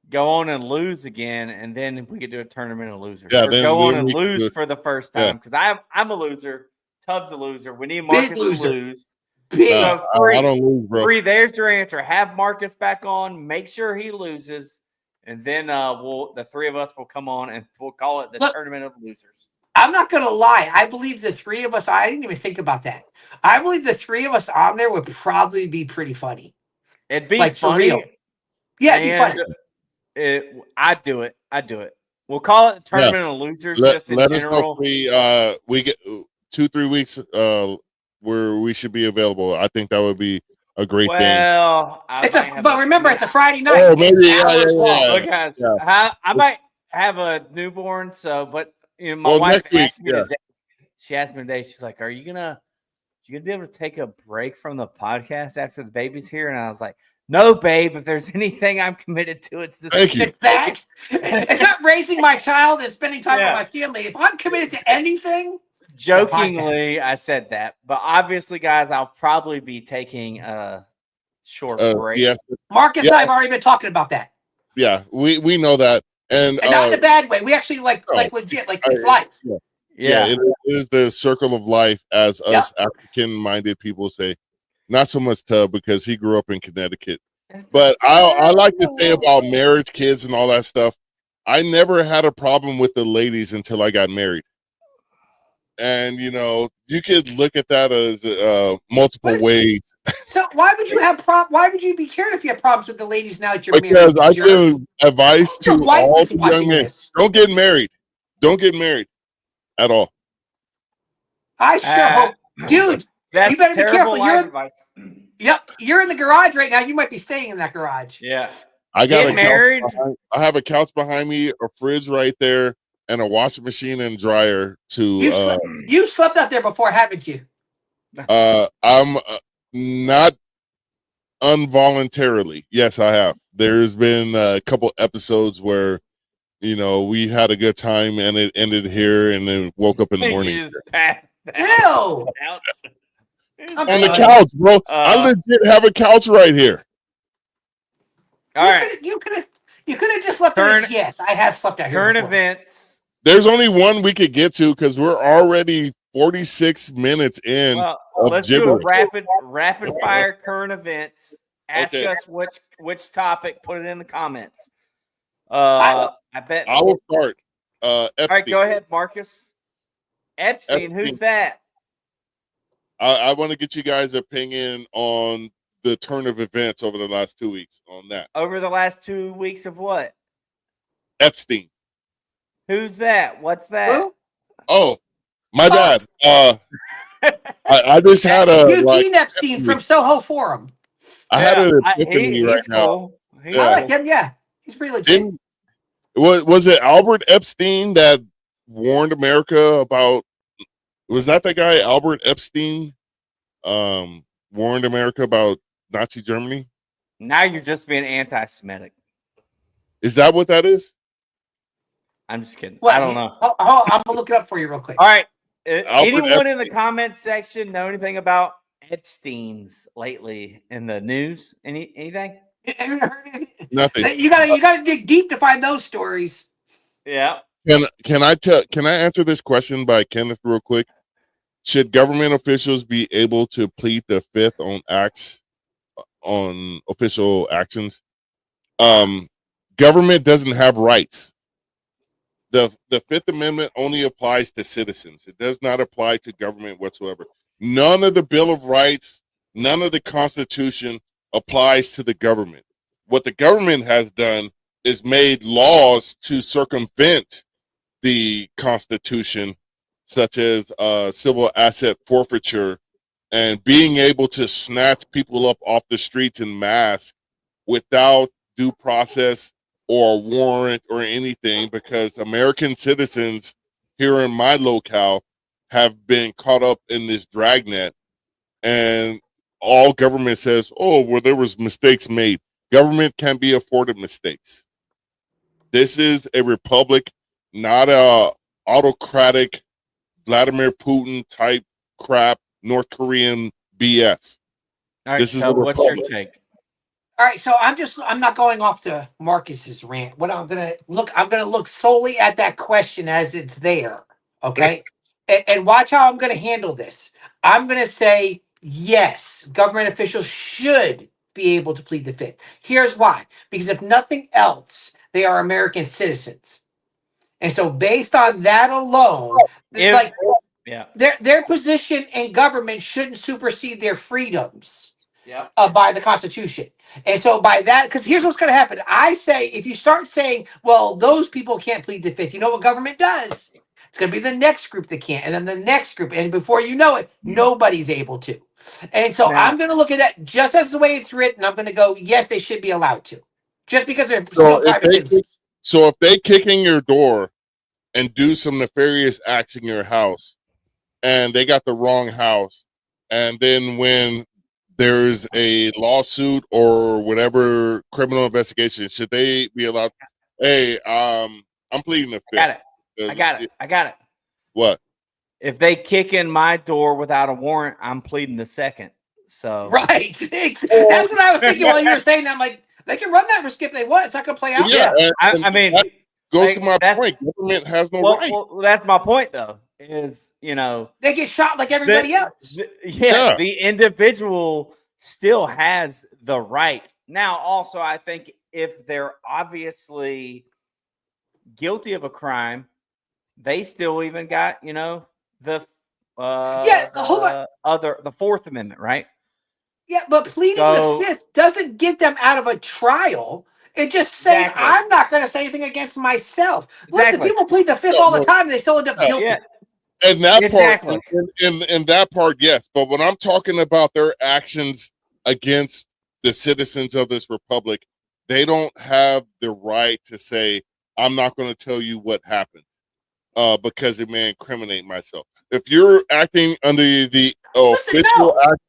go on and lose again, and then we could do a tournament of losers. Yeah, go on and lose for the first time because I'm a loser. Tubb's a loser. We need Marcus to lose. So I don't lose, bro. Free, there's your answer. Have Marcus back on. Make sure he loses, and then the three of us will come on and we'll call it the tournament of losers. I'm not gonna lie. I believe the three of us. I didn't even think about that. I believe the three of us on there would probably be pretty funny. It'd be like funny. For real. Yeah, it'd be funny. I'd do it. We'll call it the tournament of losers. Just in general. Us know we get 2-3 weeks where we should be available. I think that would be a great thing. But remember, it's a Friday night. Oh, maybe Look, guys, I might have a newborn. So, but my wife asked me today. She asked me today. She's like, "Are you gonna be able to take a break from the podcast after the baby's here?" And I was like, "No, babe. If there's anything I'm committed to, it's this. It's that. It's not raising my child and spending time with my family. If I'm committed to anything, Jokingly, I said that, but obviously, guys, I'll probably be taking a short break. Yeah, Marcus and I have already been talking about that, yeah, we know that, and not in a bad way. We actually like no, legit, like it's life. Yeah, it is the circle of life, as Yep. us African-minded people say. Not so much Tub, because he grew up in Connecticut. It's the But I like to say circle. about marriage, kids, and all that stuff. I never had a problem with the ladies until I got married. And you could look at that as multiple ways. So why would you have why would you be caring if you have problems with the ladies now that you're Because married? I give advice to Your wife all is the young watching men: this. don't get married. Don't get married at all. I sure hope, dude. That's You better be terrible careful. life advice. You're in the garage right now. You might be staying in that garage. Yeah. I got Get married. I have a couch behind me, a fridge right there, and a washing machine and dryer to You slept out there before, haven't you? I'm not involuntarily. Yes, I have. There's been a couple episodes where we had a good time and it ended here, and then woke up in the morning You just passed Ew. out. on the couch, bro. I legit have a couch right here. All right. You could have just left it. Yes, I have slept out here. Current before. events. There's only one we could get to because we're already 46 minutes in. Well, of let's gibberish. do a rapid fire current events. Ask Okay. us which topic. Put it in the comments. I bet I will start. Epstein. All right, go ahead, Marcus. Epstein. Who's that? I want to get you guys' opinion on the turn of events over the last 2 weeks on that. Over the last 2 weeks of what? Epstein. Who's that? What's that? Who? Oh, my bad. I just had a Eugene Epstein from Soho Forum. I had an epiphany right cool. now. I like him. Yeah, he's pretty legit. Was it Albert Epstein that warned America about? Was that guy Albert Epstein? Warned America about Nazi Germany. Now you're just being anti-Semitic. Is that what that is? I'm just kidding. What? I don't know. I'm gonna look it up for you real quick. All right. Albert Anyone in the Epstein. comments section know anything about Epstein's lately in the news? Anything? Nothing. You gotta dig deep to find those stories. Yeah. Can I answer this question by Kenneth real quick? Should government officials be able to plead the fifth on official actions? Government doesn't have rights. The Fifth Amendment only applies to citizens. It does not apply to government whatsoever. None of the Bill of Rights, none of the Constitution applies to the government. What the government has done is made laws to circumvent the Constitution, such as civil asset forfeiture and being able to snatch people up off the streets in mass without due process or a warrant or anything, because American citizens here in my locale have been caught up in this dragnet, and all government says, oh, well, there was mistakes made. Government can be afforded mistakes. This is a republic, not a autocratic Vladimir Putin type crap, North Korean BS. All right, This is so a what's your republic. take? All right, so I'm not going off to Marcus's rant. What I'm gonna look solely at that question as it's there. Okay. And watch how I'm gonna handle this. I'm gonna say yes, government officials should be able to plead the fifth. Here's why. Because if nothing else, they are American citizens. And so based on that alone, their position in government shouldn't supersede their freedoms by the Constitution. And so by that, because here's what's going to happen. I say, if you start saying, well, those people can't plead the fifth, you know what government does? It's going to be the next group that can't, and then the next group. And before you know it, nobody's able to. And so I'm going to look at that just as the way it's written. I'm going to go, yes, they should be allowed to. Just because they're still private citizens. So if they kick in your door and do some nefarious acts in your house, and they got the wrong house, and then when there's a lawsuit or whatever criminal investigation, should they be allowed? Hey, I'm pleading the fifth. I got it. What? if they kick in my door without a warrant, I'm pleading the second. So Right. That's what I was thinking while you were saying that. I'm like, they can run that risk if they want. It's not going to play out. Yeah, I mean, that goes to like, my that's point. Government has no right. well, that's my point though. Is They get shot like everybody else. Yeah. the individual still has the right. Now, also, I think if they're obviously guilty of a crime, they still even got the Hold on. the Fourth Amendment, right? Yeah, but pleading So- the fifth doesn't get them out of a trial. It's just saying Exactly. I'm not going to say anything against myself. Listen, Exactly. people plead the fifth all the time. And they still end up guilty. Yeah. And that Exactly. part, in that part, yes. But when I'm talking about their actions against the citizens of this republic, they don't have the right to say, "I'm not going to tell you what happened," because it may incriminate myself. If you're acting under the official act,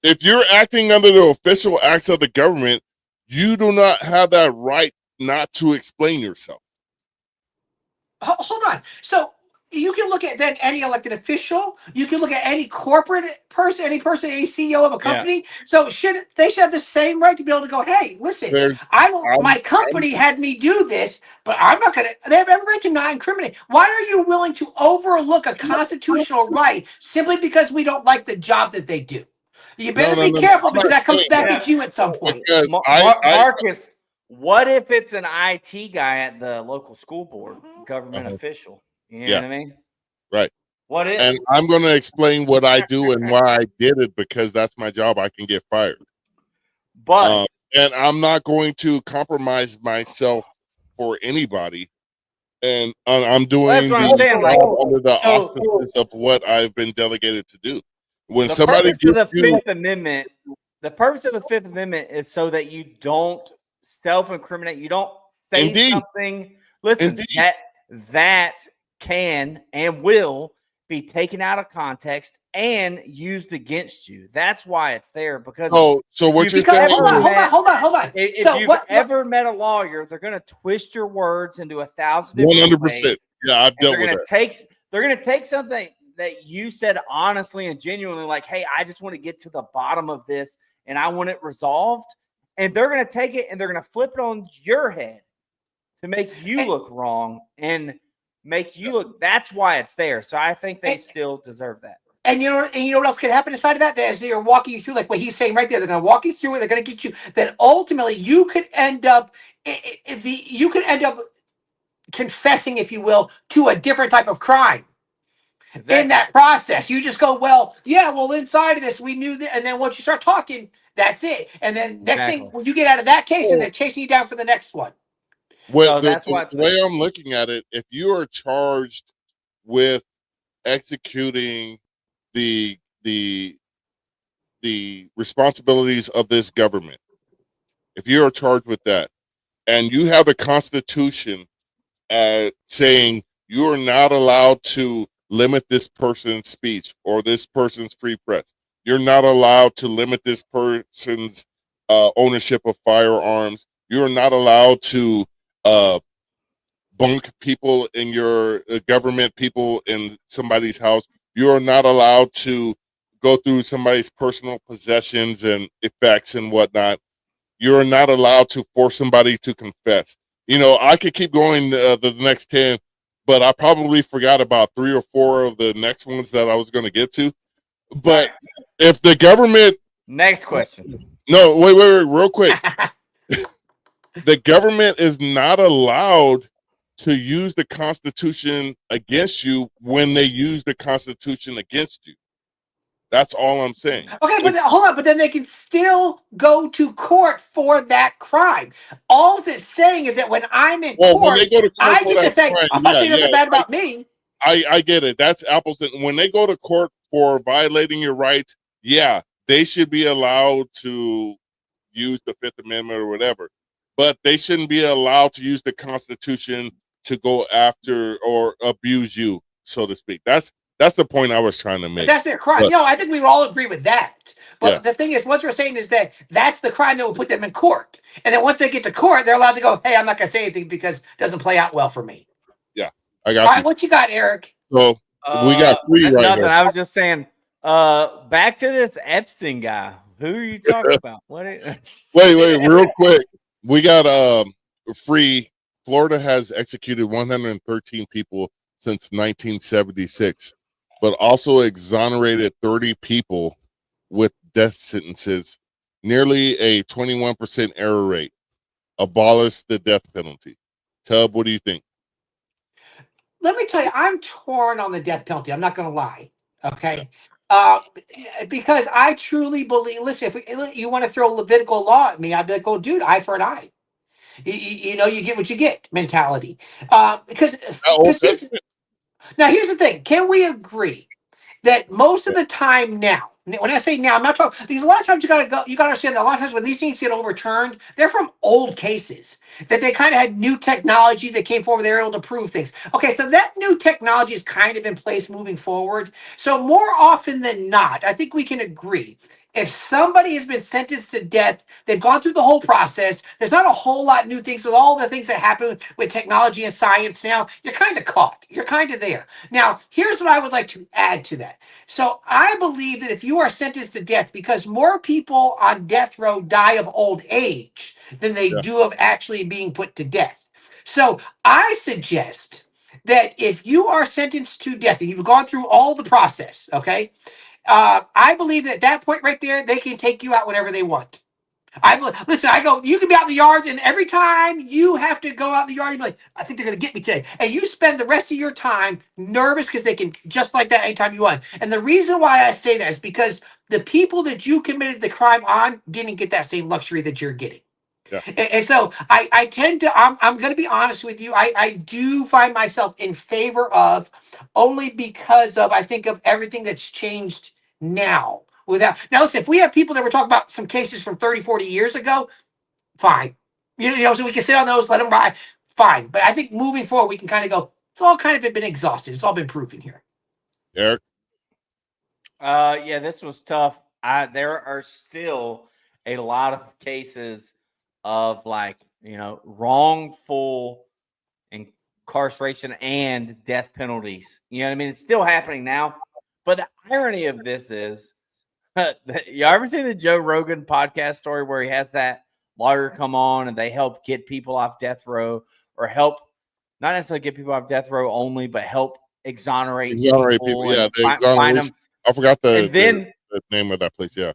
if you're acting under the official acts of the government, you do not have that right not to explain yourself. Hold on. So you can look at then any elected official. You can look at any corporate person, any CEO of a company. So they should have the same right to be able to go, hey, listen, my company had me do this, but I'm not going to. They have every right to not incriminate. Why are you willing to overlook a constitutional right simply because we don't like the job that they do? You better be careful because that comes back at you at some point. Marcus, what if it's an IT guy at the local school board, government official? You know what I mean? Right. What if? And I'm going to explain what I do and why I did it, because that's my job. I can get fired. But and I'm not going to compromise myself for anybody. And I'm doing under the auspices of what I've been delegated to do. When somebody the purpose of the Fifth Amendment is so that you don't self-incriminate. You don't say something. Listen, that can and will be taken out of context and used against you. That's why it's there. Because so what you're saying? Hold on. If you've ever met a lawyer, they're going to twist your words into 1,000 different ways. Yeah, I've dealt with it. They're going to take something that you said honestly and genuinely, like, hey, I just want to get to the bottom of this and I want it resolved. And they're going to take it and they're going to flip it on your head to make you look wrong and make you look. That's why it's there. So I think they still deserve that. And you know what else can happen inside of that? As they're walking you through, like what he's saying right there, they're going to walk you through it. They're going to get you. Then ultimately, you could end up confessing, if you will, to a different type of crime. Exactly. In that process, you just go, inside of this, we knew that. And then once you start talking, that's it. And then next thing, when you get out of that case, and they're chasing you down for the next one. Well, the way I'm looking at it, if you are charged with executing the responsibilities of this government, if you are charged with that, and you have a constitution saying you are not allowed to limit this person's speech or this person's free press, you're not allowed to limit this person's ownership of firearms, you're not allowed to bunk people in your government, people in somebody's house, you're not allowed to go through somebody's personal possessions and effects and whatnot, you're not allowed to force somebody to confess. I could keep going the next 10, but I probably forgot about 3 or 4 of the next ones that I was going to get to. But if the government... Next question. No, wait, real quick. The government is not allowed to use the Constitution against you when they use the Constitution against you. That's all I'm saying. Okay, but hold on. But then they can still go to court for that crime. All it's saying is that when I'm in court, when they go to court I get to say, I'm not saying nothing bad about me. I get it. That's apples. When they go to court for violating your rights, they should be allowed to use the Fifth Amendment or whatever. But they shouldn't be allowed to use the Constitution to go after or abuse you, so to speak. That's the point I was trying to make. But that's their crime. I think we would all agree with that. But the thing is, what we're saying is that that's the crime that will put them in court. And then once they get to court, they're allowed to go, hey, I'm not going to say anything because it doesn't play out well for me. Yeah, I got you. All right, what you got, Eric? So We got three right Nothing. here. I was just saying. Back to this Epstein guy. Who are you talking about? What? Wait, real quick. We got free. Florida has executed 113 people since 1976, but also exonerated 30 people with death sentences, nearly a 21% error rate. Abolish the death penalty. Tub, what do you think? Let me tell you, I'm torn on the death penalty. I'm not going to lie. Okay. Because I truly believe, listen, if you want to throw Levitical law at me, I'd be like, oh, dude, eye for an eye. You get what you get mentality. Because Old here's, now here's the thing. Can we agree that most of the time now, when I say now, I'm not talking because a lot of times you gotta understand that a lot of times when these things get overturned, they're from old cases that they kind of had new technology that came forward, they were able to prove things. Okay, so that new technology is kind of in place moving forward. So more often than not, I think we can agree. If somebody has been sentenced to death, they've gone through the whole process. There's not a whole lot new things with all the things that happen with technology and science now. You're kind of caught. You're kind of there. Now, here's what I would like to add to that. So I believe that if you are sentenced to death, because more people on death row die of old age than they Yeah. do of actually being put to death. So I suggest that if you are sentenced to death and you've gone through all the process, okay, I believe that at that point right there, they can take you out whenever they want. Listen. I go. You can be out in the yard, and every time you have to go out in the yard, you be like, "I think they're going to get me today." And you spend the rest of your time nervous because they can just like that anytime you want. And the reason why I say that is because the people that you committed the crime on didn't get that same luxury that you're getting. Yeah. And so I tend to, I'm going to be honest with you. I do find myself in favor of only because of, I think of everything that's changed now. Now, listen, if we have people that were talking about some cases from 30, 40 years ago, fine. So we can sit on those, let them ride, fine. But I think moving forward, we can kind of go, it's all kind of been exhausted. It's all been proven here. Eric? Yeah, this was tough. There are still a lot of cases of wrongful incarceration and death penalties. You know what I mean? It's still happening now. But the irony of this is, you ever see the Joe Rogan podcast story where he has that lawyer come on and they help get people off death row, or help not necessarily get people off death row only, but help exonerate people. Yeah, And the find them. exoneration. I forgot And then the name of that place. Yeah.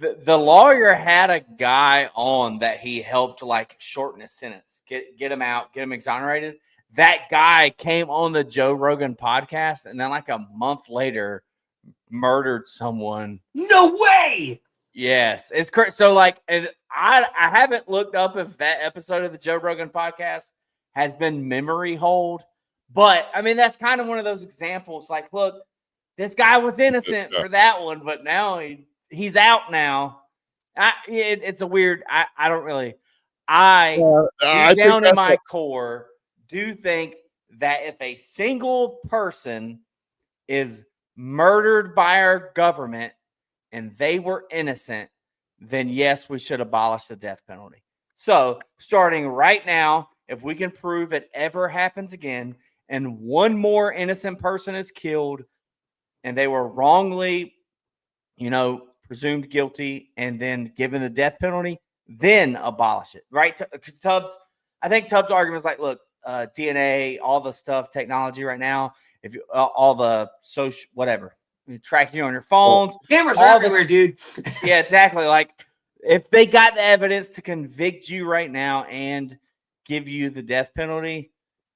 the lawyer had a guy on that he helped shorten his sentence, get him out, get him exonerated. That guy came on the Joe Rogan podcast, and then a month later murdered someone. No way. Yes, it's correct. So and I haven't looked up if that episode of the Joe Rogan podcast has been memory hold, but I mean that's kind of one of those examples. Look, this guy was innocent for that one, but now he's out now. It's a weird. I don't really. Deep down in my core do think that if a single person is murdered by our government and they were innocent, then yes, we should abolish the death penalty. So starting right now, if we can prove it ever happens again and one more innocent person is killed and they were wrongly, presumed guilty and then given the death penalty, then abolish it. Right? I think Tubbs' argument is look, DNA, all the stuff, technology right now, if you all the social whatever, tracking you on your phones, cameras are everywhere, dude. Yeah, exactly. If they got the evidence to convict you right now and give you the death penalty,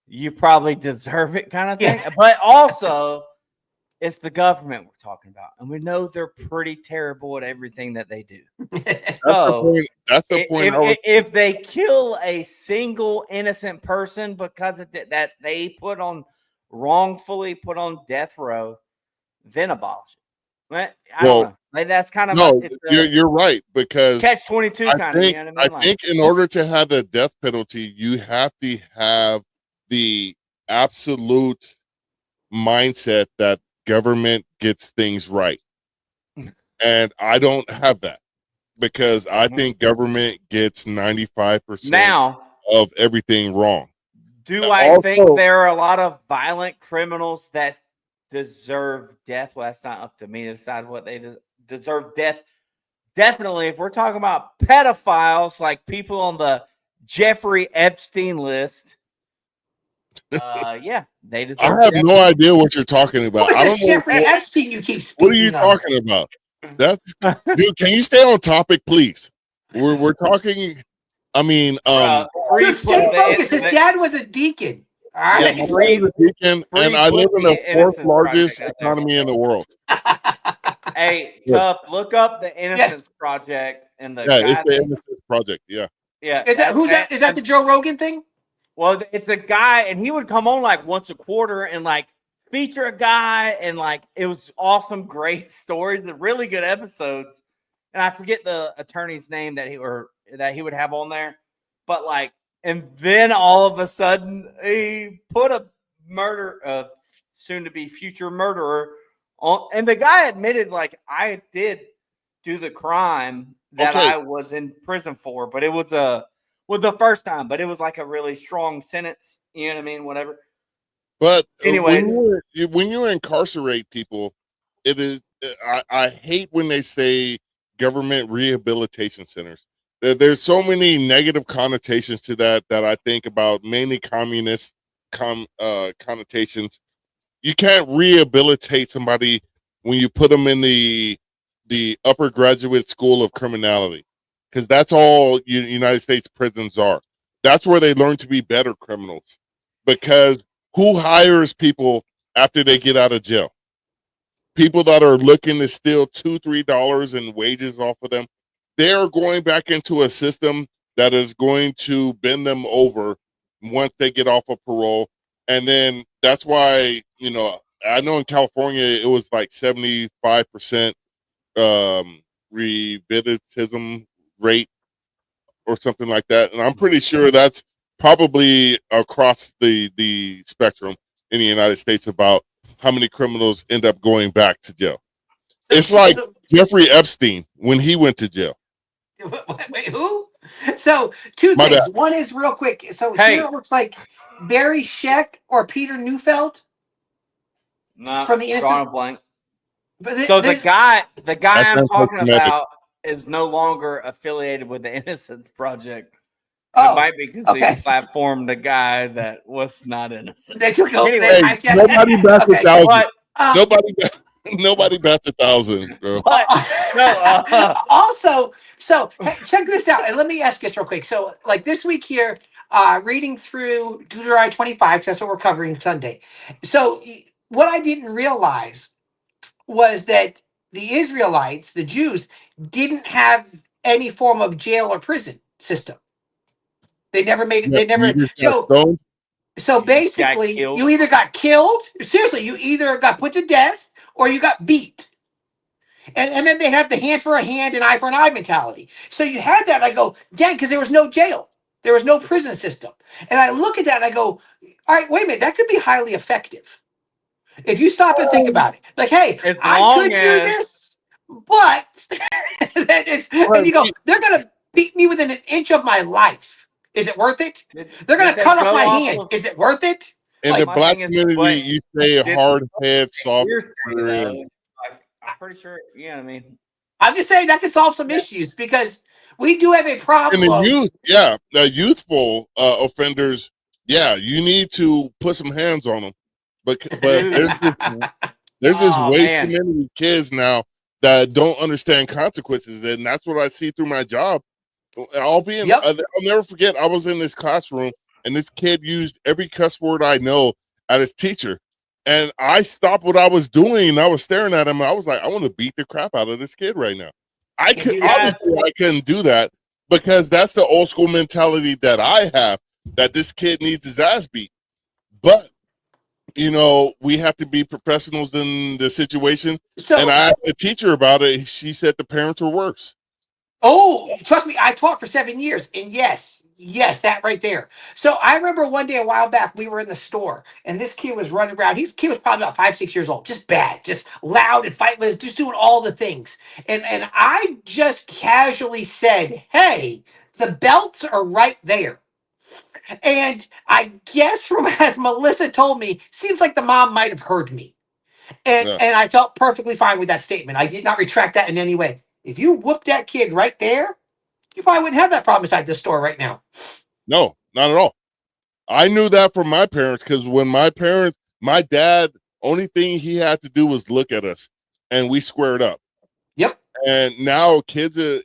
you probably deserve it, kind of thing. Yeah. But also, it's the government we're talking about, and we know they're pretty terrible at everything that they do. So that's the point. If they kill a single innocent person because of that they wrongfully put on death row, then abolish it. I don't know. That's kind of you're right, because catch-22 kind of. You know what I mean? I think in order to have the death penalty, you have to have the absolute mindset that government gets things right, and I don't have that, because I think government gets 95% now of everything wrong. Do I think there are a lot of violent criminals that deserve death. Well, that's not up to me to decide what they deserve death. Definitely, if we're talking about pedophiles, like people on the Jeffrey Epstein list, yeah, they I deserve have death. no idea what you're talking Who about. is I this don't know Jeffrey Epstein you keep what are you speaking of? talking about. That's dude. Can you stay on topic, please? We're talking. I mean, Free Dude, stay focused. His the- dad was a deacon. All yeah, right. my father's a deacon, free and I live in the Pussy fourth Innocence largest Project out there. economy in the world. Hey, Yeah. Tup, look up the Innocence Project and the Yeah, guy. it's the Innocence Project. Yeah. Yeah, Is that who's that? Is that the Joe Rogan thing? Well, it's a guy, and he would come on like once a quarter and like feature a guy, and like it was awesome, great stories and really good episodes. And I forget the attorney's name that he would have on there, but like, and then all of a sudden he put a soon to be future murderer on, and the guy admitted like I did do the crime that Okay. I was in prison for, but it was the first time, but it was like a really strong sentence. You know what I mean? Whatever. But Anyways, when you incarcerate people, it is. I hate when they say government rehabilitation centers. There's so many negative connotations to that I think about, mainly communist connotations. You can't rehabilitate somebody when you put them in the upper graduate school of criminality, because that's all United States prisons are. That's where they learn to be better criminals. Because who hires people after they get out of jail? People that are looking to steal $2-3 in wages off of them. They're going back into a system that is going to bend them over once they get off of parole. And then that's why, I know in California it was like 75% recidivism rate or something like that. And I'm pretty sure that's probably across the spectrum in the United States about how many criminals end up going back to jail. It's like Jeffrey Epstein when he went to jail. Wait, who? So two My things. bad. One is real quick. So Hey. here it looks like Barry Scheck or Peter Neufeld not from the drawing a Innocence. blank. But So the guy That I'm sounds talking like Semitic. about is no longer affiliated with the Innocence Project. Oh, It might be because okay. he platformed a guy that was not innocent. They could go. Anyway, Nobody bats Okay. 1,000. But Nobody bats 1,000, bro. but no, Also, so hey, check this out, and let me ask this real quick. So, like this week here, reading through Deuteronomy 25, because that's what we're covering Sunday. So, what I didn't realize was that the Israelites, the Jews, didn't have any form of jail or prison system. They never made it. Yeah, They never. you just got So, stoned. so got basically, killed. you either got killed. Seriously, you either got put to death or you got beat. And then they had the hand for a hand and eye for an eye mentality. So you had that. And I go, dang, because there was no jail. There was no prison system. And I look at that and I go, all right, wait a minute. That could be highly effective. If you stop and think about it. Like, hey, As I long could do as- this, but that is, and you go, they're going to beat me within an inch of my life. Is it worth it? They're going to cut off my hand. Is it worth it? In Like, the my black thing is, community, but you say did- hard head, soft. You're saying, rear. though, like, I'm pretty sure. You know what I mean? I'm just saying that could solve some issues because we do have a And problem. the youth, the youthful offenders, you need to put some hands on them. But there's just Oh, way man. too many kids now that don't understand consequences, and that's what I see through my job. I'll never forget. I was in this classroom, and this kid used every cuss word I know at his teacher, and I stopped what I was doing, and I was staring at him, and I was like, I want to beat the crap out of this kid right now. I couldn't do that because that's the old school mentality that I have, that this kid needs his ass beat. But we have to be professionals in the situation. So, and I asked the teacher about it. She said the parents were worse. oh, trust me, I taught for 7 years, and yes, that right there. So I remember one day a while back, we were in the store, and this kid was running around. Kid was probably about 5, 6 years old, just bad, just loud and fightless, just doing all the things. And I just casually said, "Hey, the belts are right there." And I guess from as Melissa told me, seems like the mom might have heard me. Yeah. And I felt perfectly fine with that statement. I did not retract that in any way. If you whooped that kid right there, you probably wouldn't have that problem inside this store right now. No, not at all. I knew that from my parents because when my dad, only thing he had to do was look at us, and we squared up. Yep. And now kids are,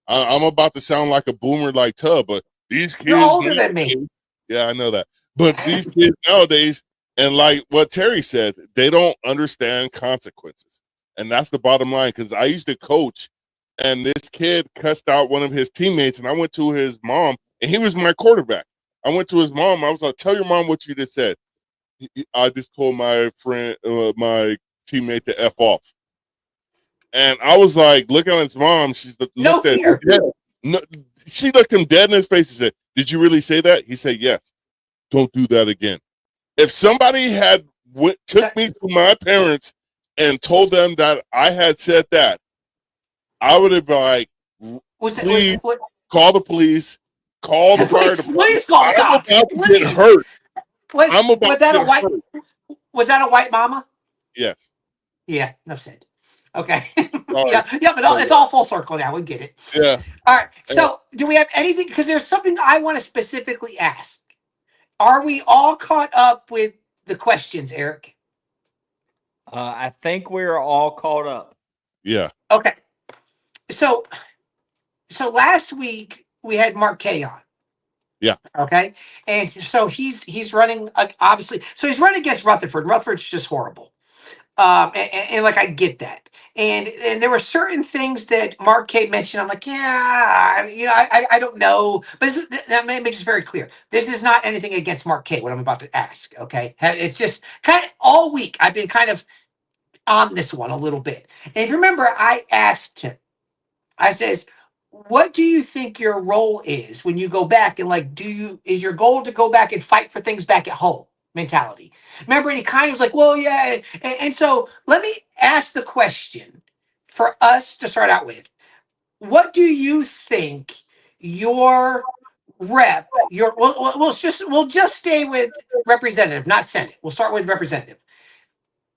I'm about to sound like a boomer like Tub, but these You're kids older than me. nowadays, yeah, I know that. But these kids nowadays, and like what Terry said, they don't understand consequences. And that's the bottom line. Because I used to coach, and this kid cussed out one of his teammates, and I went to his mom, and he was my quarterback. I went to his mom. I was like, "Tell your mom what you just said." I just told my friend, my teammate, to F off. And I was like, looking at his mom. She No looked at fear. no, she looked him dead in his face and said, "Did you really say that?" He said, "Yes." "Don't do that again." If somebody had took me to my parents and told them that I had said that, I would have been like, "Please call the police, call the fire department. Please call the I'm cops. about to get Please. hurt. I'm about Was to that a get white? hurt." Was that a white mama? Yes. Yeah, enough said. Okay. Sorry. yeah, but it's all full circle now. We get it. Yeah. All right. So, do we have anything? Because there's something I want to specifically ask. Are we all caught up with the questions, Eric? I think we're all caught up. Yeah. Okay. So last week we had Mark K on. Yeah. Okay. And so he's running obviously. So he's running against Rutherford. Rutherford's just horrible. And like I get that, and there were certain things that Mark K mentioned. I'm like, yeah, I don't know, but that makes it very clear. This is not anything against Mark K. What I'm about to ask, okay? It's just kind of all week I've been kind of on this one a little bit. And if you remember, I asked him. I says, what do you think your role is when you go back and like, is your goal to go back and fight for things back at home? Mentality. Remember, and he kind of was like, well, yeah. And so let me ask the question for us to start out with. What do you think your we'll just stay with representative, not Senate. We'll start with representative.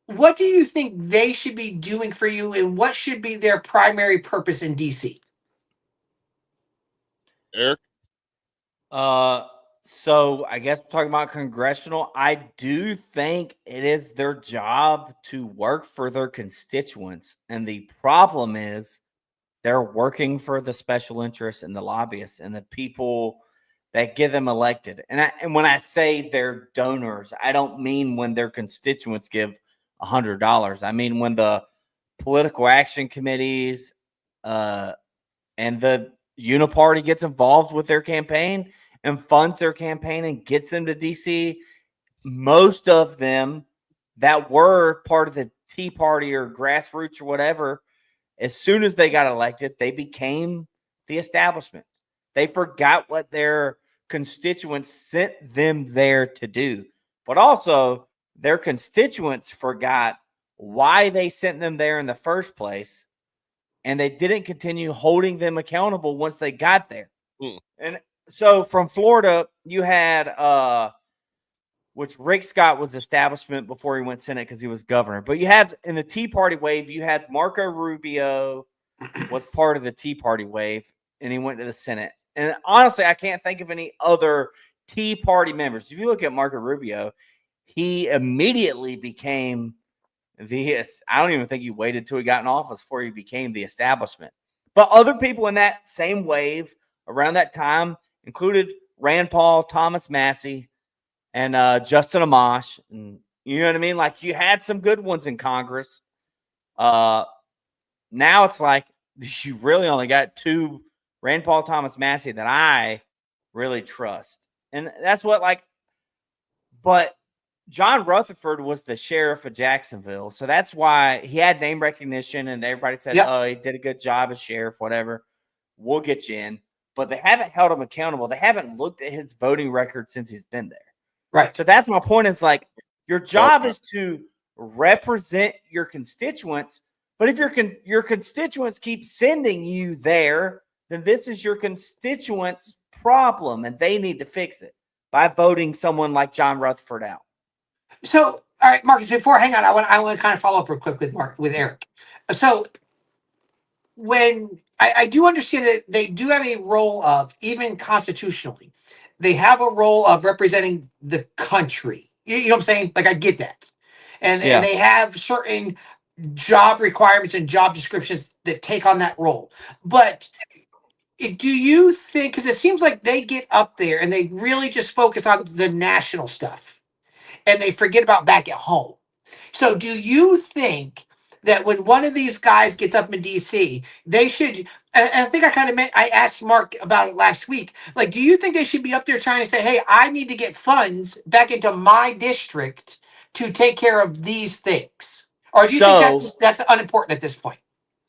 What do you think they should be doing for you, and what should be their primary purpose in DC? Eric? So I guess we're talking about congressional. I do think it is their job to work for their constituents. And the problem is they're working for the special interests and the lobbyists and the people that get them elected. And when I say they're donors, I don't mean when their constituents give $100. I mean when the political action committees and the Uniparty gets involved with their campaign and funds their campaign and gets them to DC. Most of them that were part of the Tea Party or grassroots or whatever, as soon as they got elected, they became the establishment. They forgot what their constituents sent them there to do. But also, their constituents forgot why they sent them there in the first place, and they didn't continue holding them accountable once they got there. And so from Florida, you had which Rick Scott was establishment before he went Senate because he was governor. But you had in the Tea Party wave, you had Marco Rubio was part of the Tea Party wave, and he went to the Senate. And honestly, I can't think of any other Tea Party members. If you look at Marco Rubio, he immediately became I don't even think he waited till he got in office before he became the establishment. But other people in that same wave around that time included Rand Paul, Thomas Massey, and Justin Amash. And you know what I mean? Like you had some good ones in Congress. Now it's like you really only got two, Rand Paul, Thomas Massey, that I really trust. And that's what but John Rutherford was the sheriff of Jacksonville. So that's why he had name recognition and everybody said, oh, he did a good job as sheriff, whatever. We'll get you in. But they haven't held him accountable. They haven't looked at his voting record since he's been there. Right. So that's my point is like your job is to represent your constituents. But if your constituents keep sending you there, then this is your constituents' problem and they need to fix it by voting someone like John Rutherford out. So All right, Marcus. Before, hang on. I want to kind of follow up real quick with Eric. So when I do understand that they do have a role of, even constitutionally, they have a role of representing the country. You know what I'm saying? Like, I get that, and Yeah. they have certain job requirements and job descriptions that take on that role. But do you think, because it seems like they get up there and they really just focus on the national stuff and they forget about back at home? So do you think that when one of these guys gets up in DC, they should, and I think I kind of meant, I asked Mark about it last week, like, do you think they should be up there trying to say, hey, I need to get funds back into my district to take care of these things? Or do you think So that's unimportant at this point?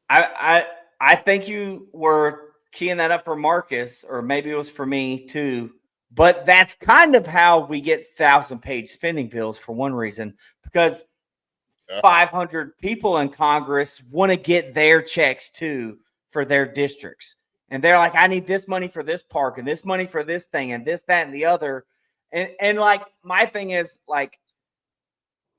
I I think you were keying that up for Marcus, or maybe it was for me too. But that's kind of how we get 1,000-page spending bills, for one reason, because Yeah. 500 people in Congress want to get their checks too for their districts. And they're like, I need this money for this park and this money for this thing and this, that, and the other. And like, my thing is, like,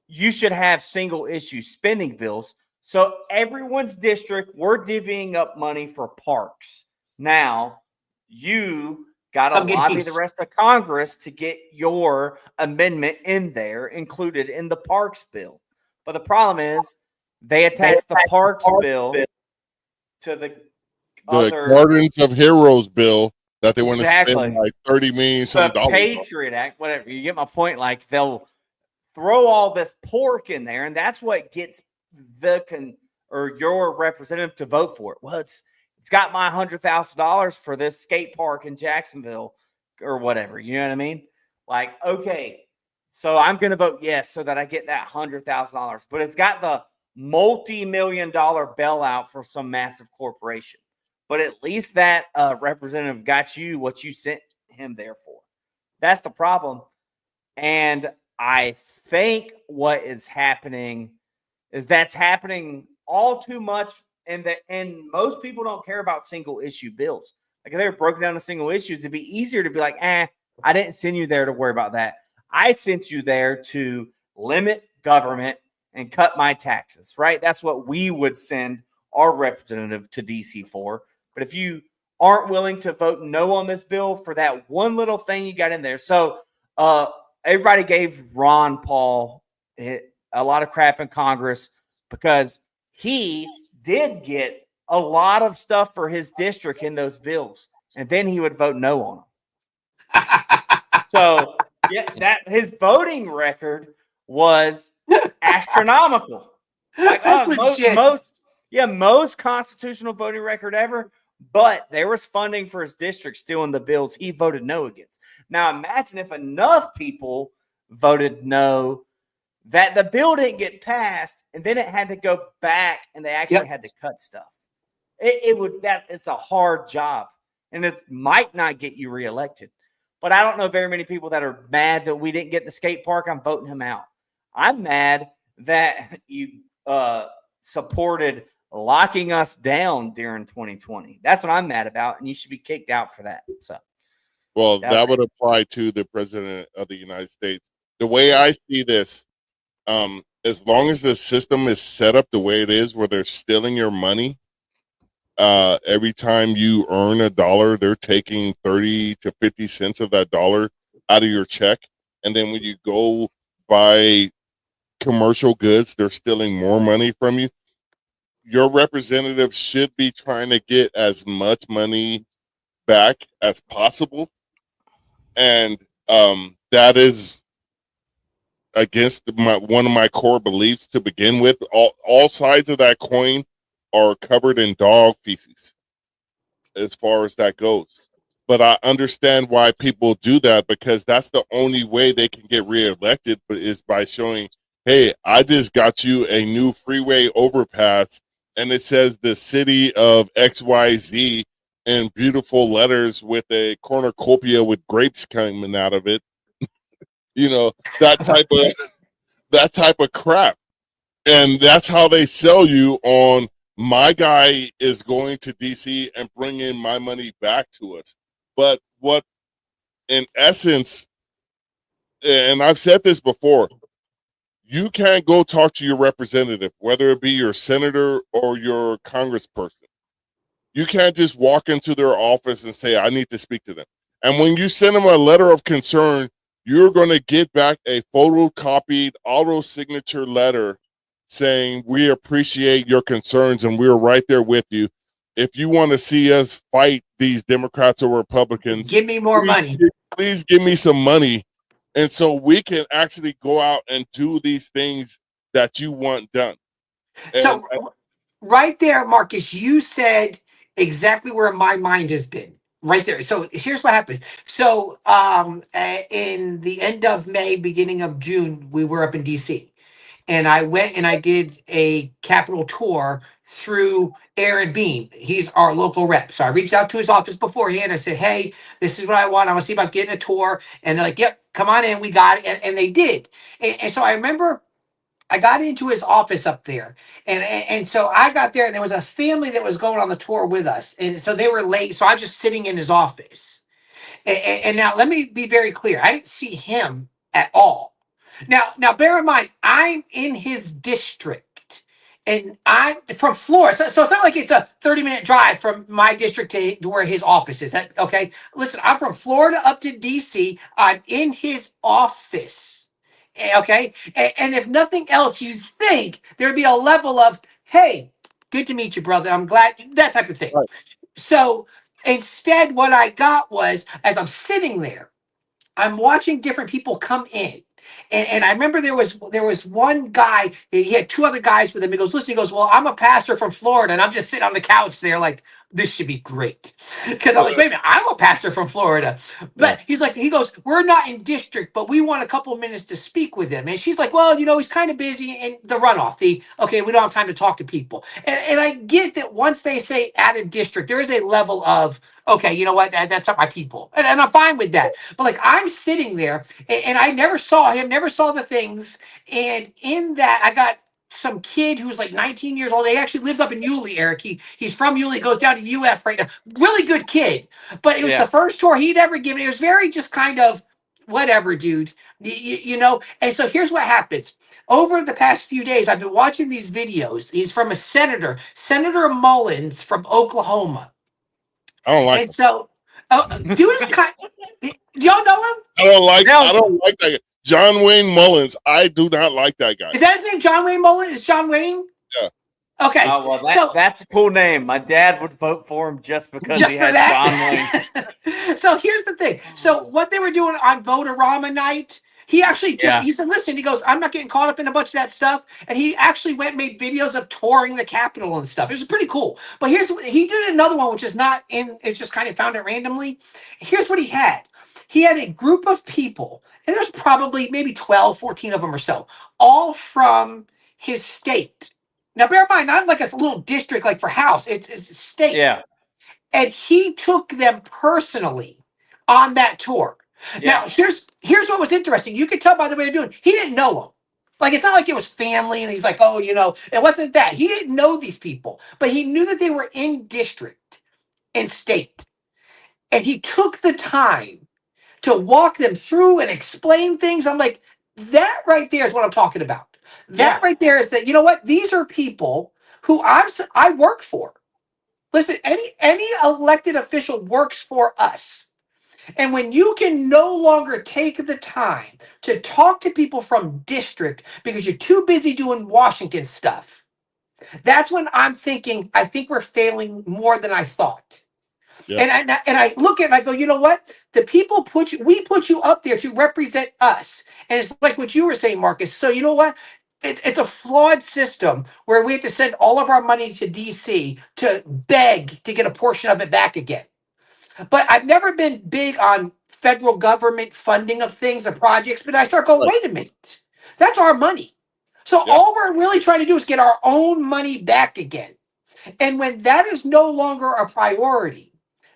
you should have single issue spending bills. So everyone's district, we're divvying up money for parks. Now, you got to Come get a lobby the piece. rest of Congress to get your amendment in there, included in the parks bill. But the problem is they attached the parks bill to the The other, Gardens of Heroes bill that they want to spend exactly, like 30 million some the dollars on. Patriot Act, whatever. You get my point? Like, they'll throw all this pork in there, and that's what gets or your representative to vote for it. Well, it's got my $100,000 for this skate park in Jacksonville or whatever. You know what I mean? Like, okay, so I'm going to vote yes so that I get that $100,000, but it's got the multi-million-dollar bailout for some massive corporation. But at least that representative got you what you sent him there for. That's the problem. And I think what is happening is that's happening all too much, and most people don't care about single issue bills. Like, if they were broken down to single issues, it'd be easier to be like, I didn't send you there to worry about that. I sent you there to limit government and cut my taxes, right? That's what we would send our representative to DC for. But if you aren't willing to vote no on this bill for that one little thing you got in there, so everybody gave Ron Paul a lot of crap in Congress because he did get a lot of stuff for his district in those bills, and then he would vote no on them. So yeah, that his voting record was astronomical. Like, That's legit. most constitutional voting record ever. But there was funding for his district still in the bills he voted no against. Now imagine if enough people voted no that the bill didn't get passed, and then it had to go back and they actually had to cut stuff. It's a hard job, and it might not get you reelected. But I don't know very many people that are mad that we didn't get the skate park. I'm voting him out. I'm mad that you supported locking us down during 2020. That's what I'm mad about, and you should be kicked out for that. So, Well, that would apply to the president of the United States. The way I see this, as long as the system is set up the way it is, where they're stealing your money, every time you earn a dollar, they're taking 30 to 50 cents of that dollar out of your check. And then when you go buy commercial goods, they're stealing more money from you. Your representative should be trying to get as much money back as possible. And that is against one of my core beliefs to begin with. All sides of that coin are covered in dog feces as far as that goes. But I understand why people do that, because that's the only way they can get reelected, is by showing, hey, I just got you a new freeway overpass, and it says the city of XYZ in beautiful letters with a cornucopia with grapes coming out of it. You know, that type of crap. And that's how they sell you on, my guy is going to DC and bringing my money back to us. But what, in essence, and I've said this before, You can't go talk to your representative, whether it be your senator or your congressperson. You can't just walk into their office and say, I need to speak to them. And when you send them a letter of concern, you're going to get back a photocopied auto signature letter saying, we appreciate your concerns and we're right there with you. If you want to see us fight these Democrats or Republicans, Give me more money. please give me some money. And so we can actually go out and do these things that you want done. And So right there, Marcus, you said exactly where my mind has been. Right there. So here's what happened. So in the end of May, beginning of June, we were up in DC. And I went and I did a Capitol tour through Aaron Beam. He's our local rep. So I reached out to his office beforehand. I said, hey, this is what I want. I want to see about getting a tour. And they're like, yep, come on in. We got it. And they did. And so I remember I got into his office up there, and so I got there, and there was a family that was going on the tour with us, and so they were late. So I was just sitting in his office, and now let me be very clear: I didn't see him at all. Now, bear in mind, I'm in his district, and I'm from Florida, so it's not like it's a 30-minute drive from my district to where his office is. That okay? Listen, I'm from Florida up to DC. I'm in his office. Okay, and if nothing else, you think there'd be a level of, hey, good to meet you, brother. I'm glad that type of thing. right. So instead, what I got was as I'm sitting there, I'm watching different people come in. And I remember there was one guy, he had two other guys with him. He goes, listen, he goes, well, I'm a pastor from Florida, and I'm just sitting on the couch there like, this should be great. Because I'm like, wait a minute, I'm a pastor from Florida. Yeah. But he goes, we're not in district, but we want a couple of minutes to speak with him. And she's like, well, he's kind of busy. And the runoff, okay, we don't have time to talk to people. And I get that once they say added district, there is a level of, okay, you know what, that's not my people. And I'm fine with that. But like I'm sitting there and I never saw him, never saw the things. And in that, I got some kid who's like 19 years old. He actually lives up in Yulee, Eric. He's from Yulee, goes down to UF right now. Really good kid. But it was the first tour he'd ever given. It was very just kind of whatever, dude. And so here's what happens. Over the past few days, I've been watching these videos. He's from a Senator Mullins from Oklahoma. I don't like And so, dude is kind. Do y'all know him? I don't like that. John Wayne Mullins. I do not like that guy. Is that his name? John Wayne Mullins? Is John Wayne? Yeah. Okay. Oh well, that's a cool name. My dad would vote for him just because he had John Wayne. So here's the thing. So what they were doing on Votorama night, he actually he said, listen, he goes, I'm not getting caught up in a bunch of that stuff. And he actually went and made videos of touring the Capitol and stuff. It was pretty cool. But he did another one, which is not in, it's just kind of found it randomly. Here's what he had. He had a group of people, and there's probably maybe 12, 14 of them or so, all from his state. Now, bear in mind, not like a little district like for House. It's a state. Yeah. And he took them personally on that tour. Yeah. Now, here's what was interesting. You could tell by the way they're doing. He didn't know them. Like, it's not like it was family and he's like, oh, it wasn't that. He didn't know these people, but he knew that they were in district and state. And he took the time to walk them through and explain things. I'm like, that right there is what I'm talking about. That right there is that, you know what? These are people who I work for. Listen, any elected official works for us. And when you can no longer take the time to talk to people from district because you're too busy doing Washington stuff, that's when I'm thinking, I think we're failing more than I thought. Yeah. And I look at it and I go, you know what? The people we put you up there to represent us. And it's like what you were saying, Marcus. So you know what? It's a flawed system where we have to send all of our money to DC to beg to get a portion of it back again. But I've never been big on federal government funding of things and projects. But I start going, wait a minute. That's our money. So all we're really trying to do is get our own money back again. And when that is no longer a priority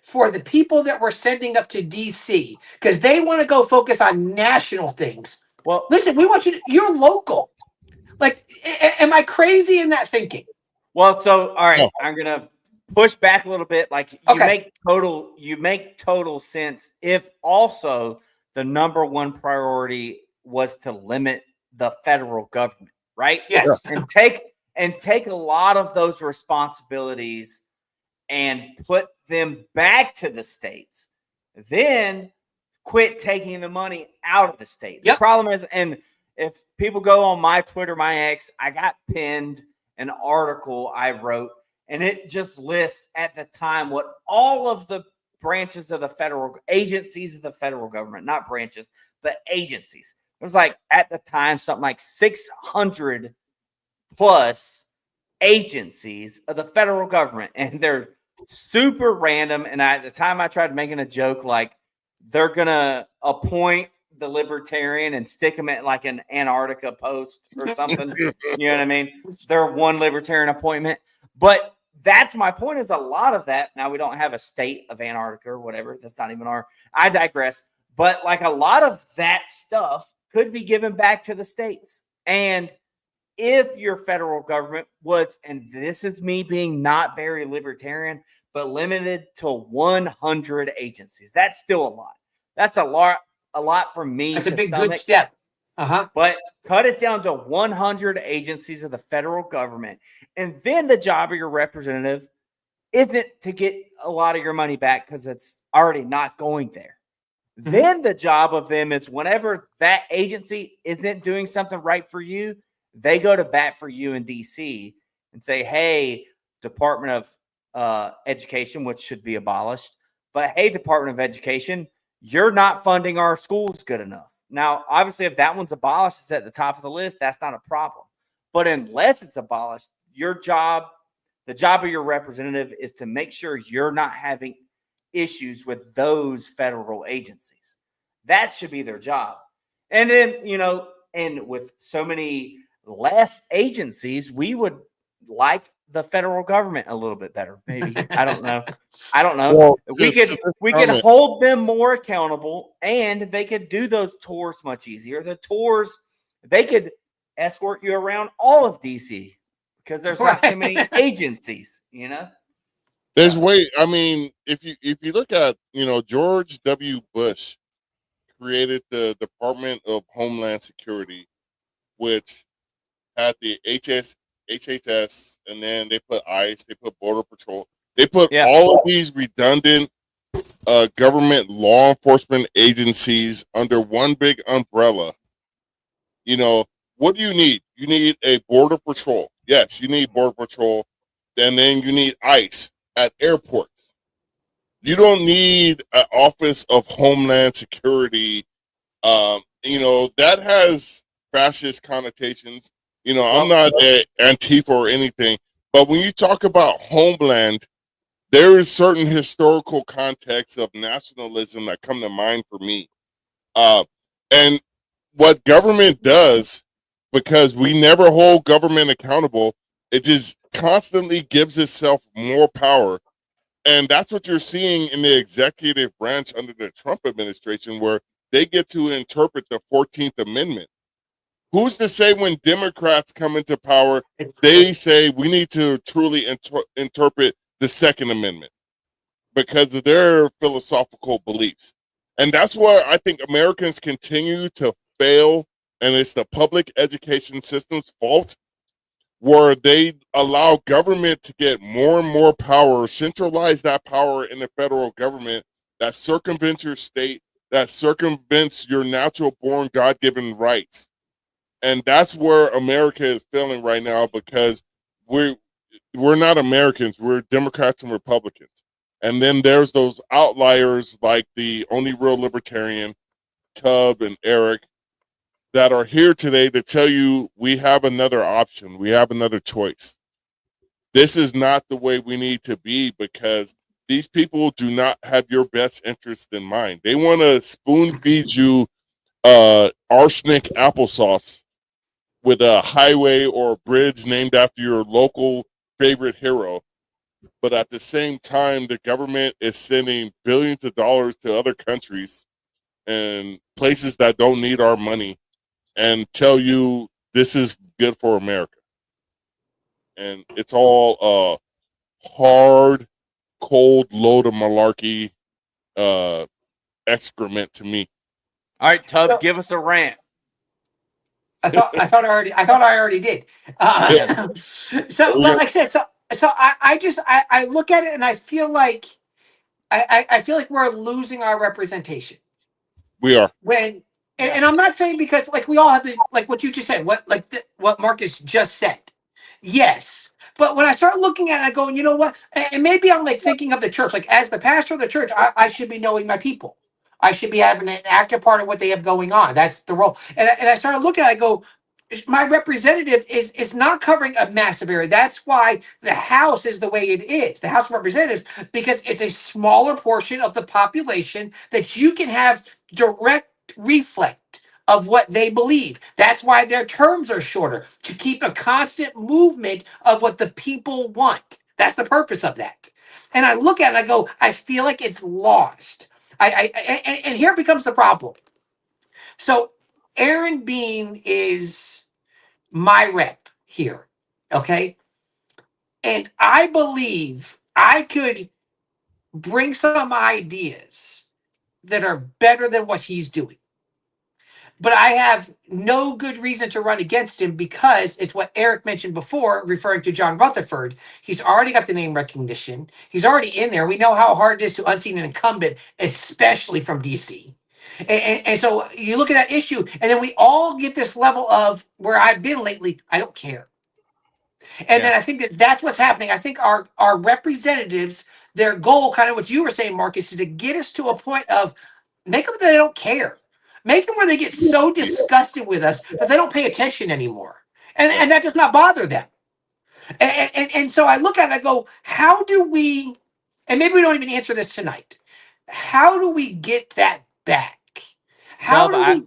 for the people that we're sending up to DC, because they want to go focus on national things. Well, listen, we want you're local. Like, am I crazy in that thinking? Well, so all right, I'm gonna push back a little bit. Like you make total sense if also the number one priority was to limit the federal government, right? Yes. And take a lot of those responsibilities and put them back to the states. Then quit taking the money out of the state. The Yep. problem is, and if people go on my Twitter, my X, I got pinned an article I wrote, and it just lists at the time what all of the branches of the federal agencies of the federal government, not branches, but agencies. It was like at the time something like 600 plus agencies of the federal government, and they're super random. And at the time I tried making a joke like they're gonna appoint the libertarian and stick him at like an Antarctica post or something. You know what I mean? They're one libertarian appointment. But that's my point, is a lot of that. Now we don't have a state of Antarctica or whatever. That's not even I digress. But like a lot of that stuff could be given back to the states. And if your federal government was, and this is me being not very libertarian, but limited to 100 agencies, that's still a lot. That's a lot for me. That's a big good step. But cut it down to 100 agencies of the federal government. And then the job of your representative isn't to get a lot of your money back because it's already not going there. Mm-hmm. Then the job of them is whenever that agency isn't doing something right for you, they go to bat for you in DC and say, hey, Department of Education, which should be abolished, but hey, Department of Education, you're not funding our schools good enough. Now, obviously, if that one's abolished, it's at the top of the list, that's not a problem. But unless it's abolished, your job, the job of your representative is to make sure you're not having issues with those federal agencies. That should be their job. And then, and with so many less agencies, we would like the federal government a little bit better. Maybe. I don't know. Well, we could hold them more accountable, and they could do those tours much easier. The tours, they could escort you around all of DC because there's not too many agencies, There's way. I mean, if you look at, George W. Bush created the Department of Homeland Security, which had the HHS, and then they put ICE, they put Border Patrol, they put all of these redundant government law enforcement agencies under one big umbrella. What do you need? You need a Border Patrol. Yes, you need Border Patrol. And then you need ICE at airports. You don't need an Office of Homeland Security. That has fascist connotations. I'm not Antifa or anything, but when you talk about homeland, there is certain historical context of nationalism that come to mind for me. And what government does, because we never hold government accountable, it just constantly gives itself more power. And that's what you're seeing in the executive branch under the Trump administration, where they get to interpret the 14th Amendment. Who's to say when Democrats come into power, they say we need to truly interpret the Second Amendment because of their philosophical beliefs. And that's why I think Americans continue to fail, and it's the public education system's fault, where they allow government to get more and more power, centralize that power in the federal government that circumvents your state, that circumvents your natural-born God-given rights. And that's where America is failing right now, because we're not Americans. We're Democrats and Republicans. And then there's those outliers like the only real libertarian, Tubb and Eric, that are here today to tell you we have another option. We have another choice. This is not the way we need to be, because these people do not have your best interest in mind. They want to spoon feed you arsenic applesauce with a highway or a bridge named after your local favorite hero. But at the same time, the government is sending billions of dollars to other countries and places that don't need our money and tell you this is good for America. And it's all a hard, cold load of malarkey excrement to me. All right, Tubb, give us a rant. I thought I already did. Yeah. So, but like I said, I look at it and I feel like I feel like we're losing our representation We are. when, Yeah. and I'm not saying because like we all have the like what you just said, what Marcus just said. Yes. But when I start looking at it, I go, you know what? And maybe I'm like thinking of the church, like as the pastor of the church, I should be knowing my people. I should be having an active part of what they have going on. That's the role. And I started looking at it, I go, my representative is not covering a massive area. That's why the House is the way it is, the House of Representatives, because it's a smaller portion of the population that you can have direct reflect of what they believe. That's why their terms are shorter, to keep a constant movement of what the people want. That's the purpose of that. And I look at it and I go, I feel like it's lost. And here becomes the problem. So Aaron Bean is my rep here. Okay. And I believe I could bring some ideas that are better than what he's doing. But I have no good reason to run against him because it's what Eric mentioned before, referring to John Rutherford. He's already got the name recognition. He's already in there. We know how hard it is to unseat an incumbent, especially from DC. And so you look at that issue, and then we all get this level of where I've been lately. I don't care. And Yeah. then I think that that's what's happening. I think our representatives, their goal, kind of what you were saying, Marcus, is to get us to a point of make them that they don't care. Make them where they get so disgusted with us that they don't pay attention anymore. And that does not bother them. And so I look at it and I go, how do we, and maybe we don't even answer this tonight. How do we get that back? How Dub, do we,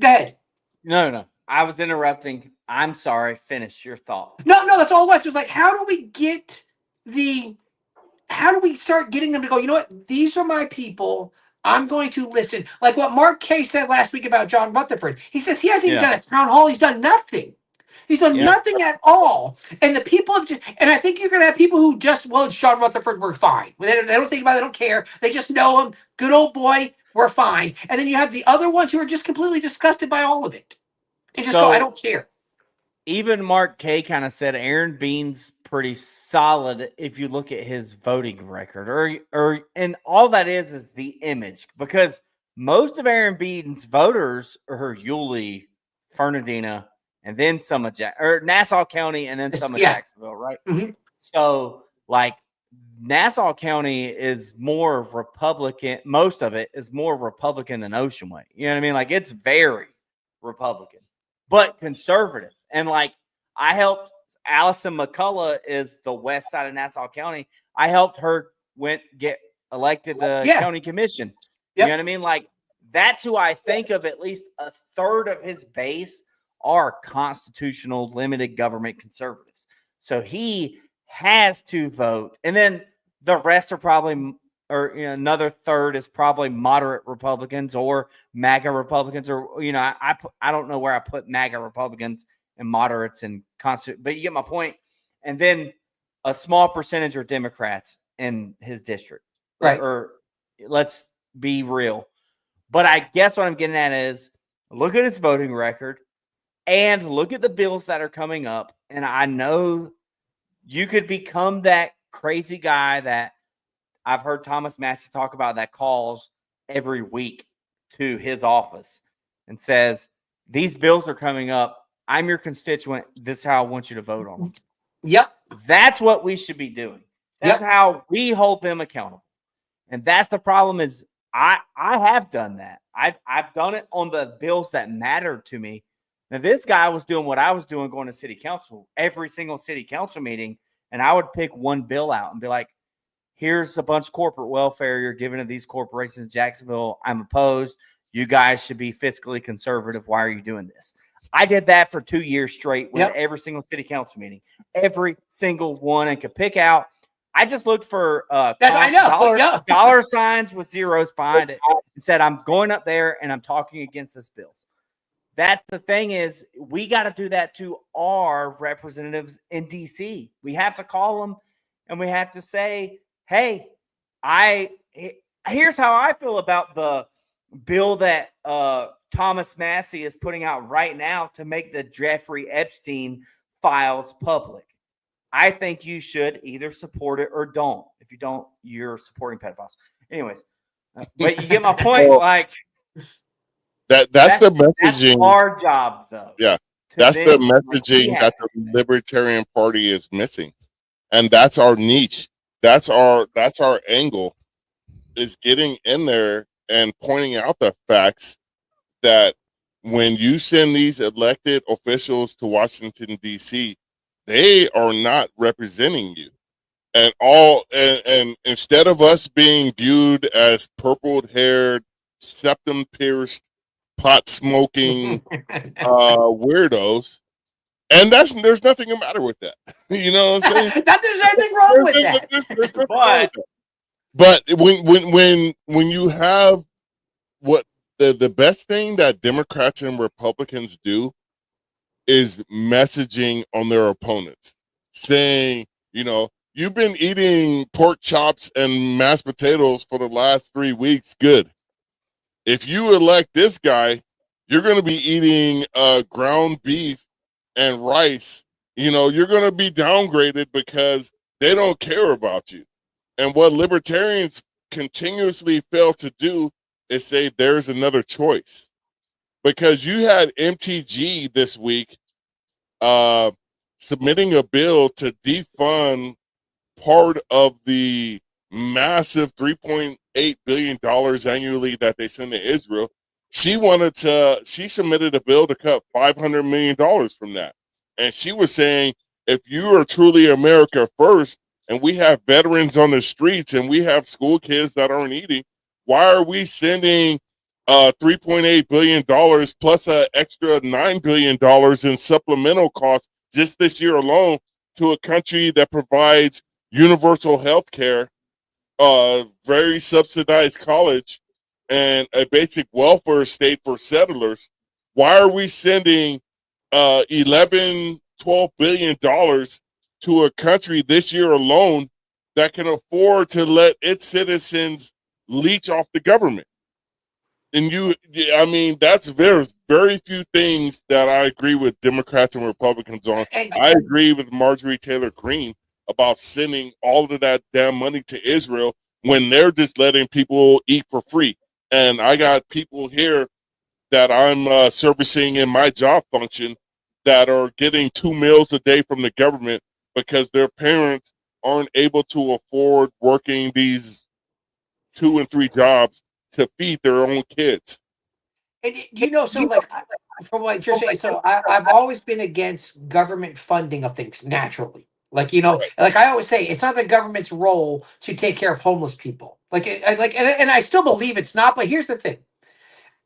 go ahead. no. I was interrupting. I'm sorry. Finish your thought. No, that's all it was. It was like, how do we get the, how do we start getting them to go, you know what? These are my people. I'm going to listen. Like what Mark Kay said last week about John Rutherford. He says he hasn't even Yeah. done a town hall. He's done nothing. He's done Yeah. nothing at all. And the people have, and I think you're going to have people who just, well, it's John Rutherford, we're fine. They don't think about it, they don't care. They just know him. Good old boy, we're fine. And then you have the other ones who are just completely disgusted by all of it and just go, I So don't care. even Mark Kay kind of said Aaron Bean's pretty solid if you look at his voting record, and all that is the image, because most of Aaron Bean's voters are Yulee, Fernandina, and then some of Nassau County, and then some of Yeah. Jacksonville, right? Mhm. So like Nassau County is more Republican. Most of it is more Republican than Ocean Way. You know what I mean? Like it's very Republican, but conservative. And like I helped Allison McCullough is the west side of Nassau County. I helped her get elected to county commission. You know what I mean? Like that's who I think of. At least a third of his base are constitutional limited government conservatives. So he has to vote, and then the rest are probably, or another third is probably moderate Republicans or MAGA Republicans, or I don't know where I put MAGA Republicans and moderates and constant, but you get my point. And then a small percentage are Democrats in his district, Right? Or let's be real. But I guess what I'm getting at is look at its voting record and look at the bills that are coming up. And I know you could become that crazy guy that I've heard Thomas Massey talk about, that calls every week to his office and says, these bills are coming up. I'm your constituent. This is how I want you to vote on them. Yep. That's what we should be doing. That's how we hold them accountable. And that's the problem is I have done that. I've done it on the bills that matter to me. Now, this guy was doing what I was doing, going to city council, every single city council meeting, and I would pick one bill out and be like, here's a bunch of corporate welfare you're giving to these corporations in Jacksonville. I'm opposed. You guys should be fiscally conservative. Why are you doing this? I did that for 2 years straight with every single city council meeting, every single one, and could pick out. I just looked for dollar signs with zeros behind it and said, I'm going up there and I'm talking against this bill. That's the thing is we got to do that to our representatives in DC. We have to call them and we have to say, hey, here's how I feel about the bill that Thomas Massey is putting out right now to make the Jeffrey Epstein files public. I think you should either support it or don't. If you don't, you're supporting pedophiles. Anyways, but you get my point. Well, Like that's the that's messaging. our job, though. Yeah, To that's the them, like, we messaging have that the Libertarian Party is missing, and that's our niche. That's our angle, is getting in there and pointing out the facts that when you send these elected officials to Washington D.C., they are not representing you. And instead of us being viewed as purple-haired, septum-pierced, pot-smoking weirdos, and there's nothing the matter with that. You know what I'm saying? Not there's anything wrong with that. There's nothing wrong with that. But when you have what the best thing that Democrats and Republicans do is messaging on their opponents, saying, you've been eating pork chops and mashed potatoes for the last 3 weeks. Good. If you elect this guy, you're going to be eating ground beef and rice. You're going to be downgraded because they don't care about you. And what libertarians continuously fail to do is say there's another choice. Because you had MTG this week submitting a bill to defund part of the massive $3.8 billion annually that they send to Israel. She submitted a bill to cut $500 million from that. And she was saying, if you are truly America first, and we have veterans on the streets and we have school kids that aren't eating, why are we sending $3.8 billion plus an extra $9 billion in supplemental costs just this year alone to a country that provides universal health care, very subsidized college, and a basic welfare state for settlers? Why are we sending 11, $12 billion to a country this year alone that can afford to let its citizens leech off the government? And there's very few things that I agree with Democrats and Republicans on. I agree with Marjorie Taylor Greene about sending all of that damn money to Israel when they're just letting people eat for free. And I got people here that I'm servicing in my job function that are getting 2 meals a day from the government because their parents aren't able to afford working these 2 and 3 jobs to feed their own kids. And so like from what you're saying, so I've always been against government funding of things naturally. Like like I always say, it's not the government's role to take care of homeless people. And I still believe it's not. But here's the thing: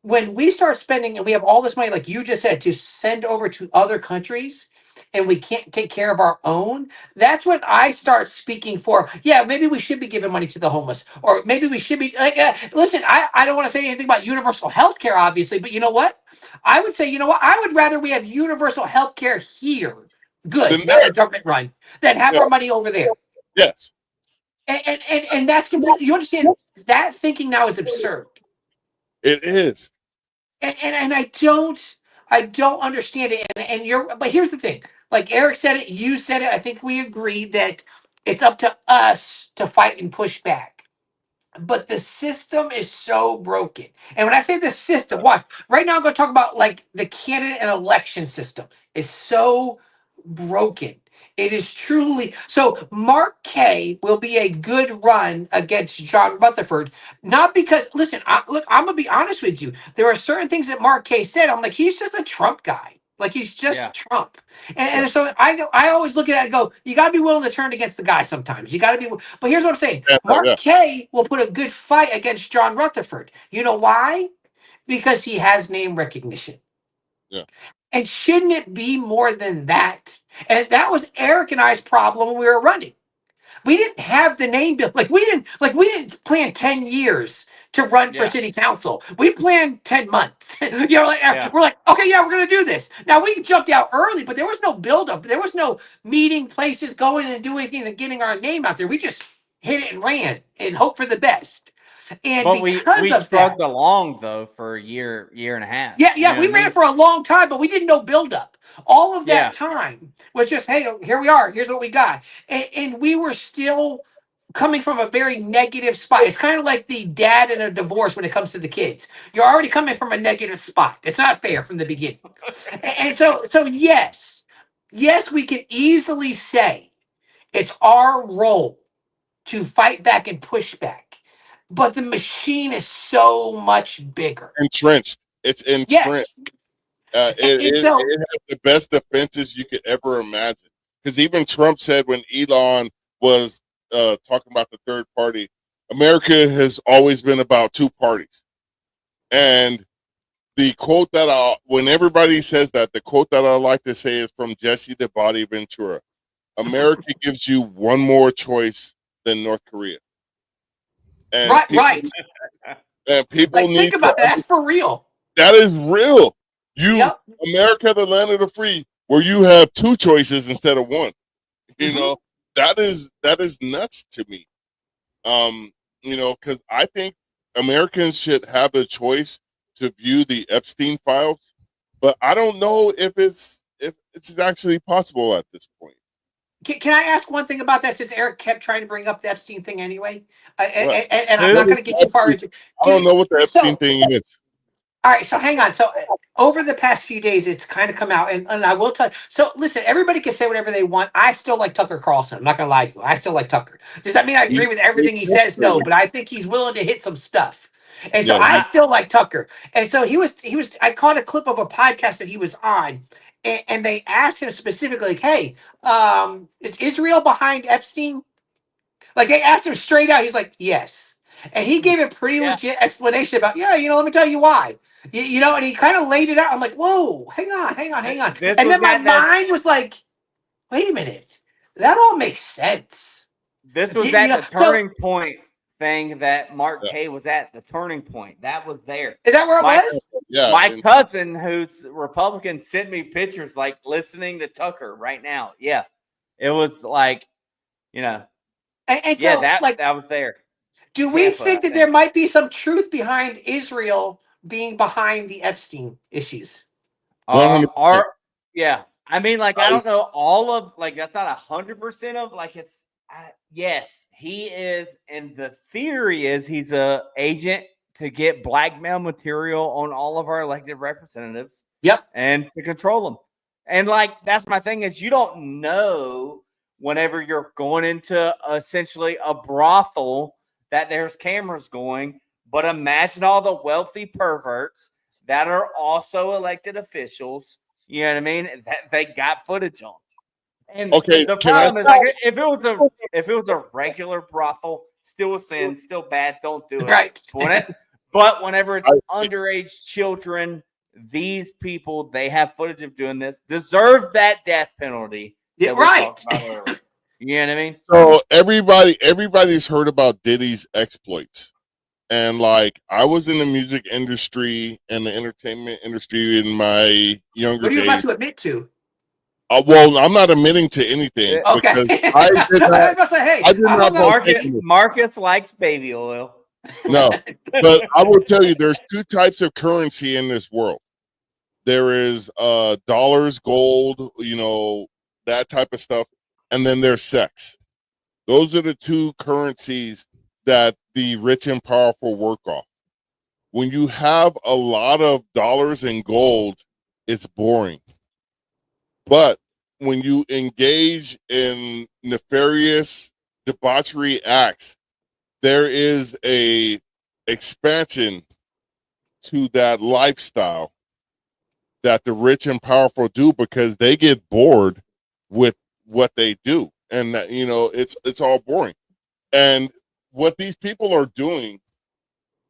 when we start spending and we have all this money, like you just said, to send over to other countries, and we can't take care of our own, that's when I start speaking for, yeah, maybe we should be giving money to the homeless, or maybe we should be like, listen, I don't want to say anything about universal health care, obviously, but you know what? I would say, I would rather we have universal health care here, good, not a government run, than have our money over there. Yes. And that's completely, you understand, that thinking now is absurd. It is. And I don't understand it. But here's the thing. Like Eric said it, you said it. I think we agree that it's up to us to fight and push back. But the system is so broken. And when I say the system, watch. Right now I'm going to talk about like the candidate and election system is so broken. It is truly so. Mark Kay will be a good run against John Rutherford, not because listen. Look, I'm gonna be honest with you. There are certain things that Mark Kay said. I'm like, he's just a Trump guy. Like he's just Trump. And so I always look at it and go, you got to be willing to turn against the guy sometimes. You got to be. But here's what I'm saying: Mark Kay will put a good fight against John Rutherford. You know why? Because he has name recognition. Yeah. And shouldn't it be more than that? And that was Eric and I's problem when we were running. We didn't have the name built. Like we didn't plan 10 years to run for city council. We planned 10 months. We're like, okay, we're gonna do this. Now we jumped out early, but there was no buildup. There was no meeting places, going and doing things and getting our name out there. We just hit it and ran and hope for the best. And But we because of that, trugged along though for a year and a half. yeah, You know yeah, we what I ran mean? it for a long time, but we didn't know buildup. All of that Yeah. time was just, hey, here we are. Here's what we got, and we were still coming from a very negative spot. It's kind of like the dad in a divorce when it comes to the kids. You're already coming from a negative spot. It's not fair from the beginning, and so yes, yes, we can easily say it's our role to fight back and push back, but the machine is so much bigger. Entrenched. It's entrenched. Yes. And so, It has the best defenses you could ever imagine. Because even Trump said when Elon was talking about the third party, America has always been about two parties. And the quote that when everybody says that, the quote that I like to say is from Jesse the Body Ventura. America gives you one more choice than North Korea. And right, right. people Like, think need to, about that. That's for real. that is real. You, Yep. America, the land of the free, where you have two choices instead of one. You know, that is nuts to me. Because I think Americans should have a choice to view the Epstein files, but I don't know if it's actually possible at this point. Can I ask one thing about that? Since Eric kept trying to bring up the Epstein thing anyway, What? and I'm Who? not going to get too far into. I don't know what the Epstein So, thing is. all right. So, hang on. So, over the past few days, it's kind of come out, and I will tell you. So, listen, everybody can say whatever they want. I still like Tucker Carlson. I'm not going to lie to you. I still like Tucker. Does that mean I agree with everything he says? No, but I think he's willing to hit some stuff. And so Yeah, I still like Tucker. And so he was. I caught a clip of a podcast that he was on, and they asked him specifically, like, "Hey, is Israel behind Epstein?" Like they asked him straight out. He's like, "Yes," and he gave a pretty Yeah. legit explanation about, yeah, let me tell you why. And he kind of laid it out. I'm like, "Whoa, hang on, hang on, hang on," This and was then my at that mind was like, "Wait a minute, that all makes sense." this was at the So turning point thing that Mark yeah, K was at the turning point. That was there. is that where it My was? yeah. my And cousin who's Republican sent me pictures like listening to Tucker right now. Yeah. It was like, you know, And yeah, so, like, that was there. do we Tampa, I think that there think. might be some truth behind Israel being behind the Epstein issues? 100%. Or yeah, I mean, like I don't know all of like that's not 100% of like it's yes he is, and the theory is he's a agent to get blackmail material on all of our elected representatives Yep. and to control them. And like that's my thing is you don't know whenever you're going into essentially a brothel that there's cameras going, but imagine all the wealthy perverts that are also elected officials. You know what I mean? That they got footage on. And Okay, the can I? problem is like if it was a regular brothel, still a sin, still bad, don't do it. Right. But whenever it's I underage children, these people they have footage of doing this deserve that death penalty Yeah, that we right. talked about earlier. You know what I mean? so everybody's heard about Diddy's exploits. And like I was in the music industry and the entertainment industry in my younger What are you about days. to admit to? Well, I'm not admitting to anything Okay. because I did I not. was about to say, hey, I did I not hung out partake with in it. Marcus likes baby oil. No, but I will tell you, there's two types of currency in this world. There is dollars, gold, that type of stuff, and then there's sex. Those are the two currencies that the rich and powerful work off. When you have a lot of dollars and gold, it's boring. But when you engage in nefarious debauchery acts, there is a expansion to that lifestyle that the rich and powerful do because they get bored with what they do, and that it's all boring. And what these people are doing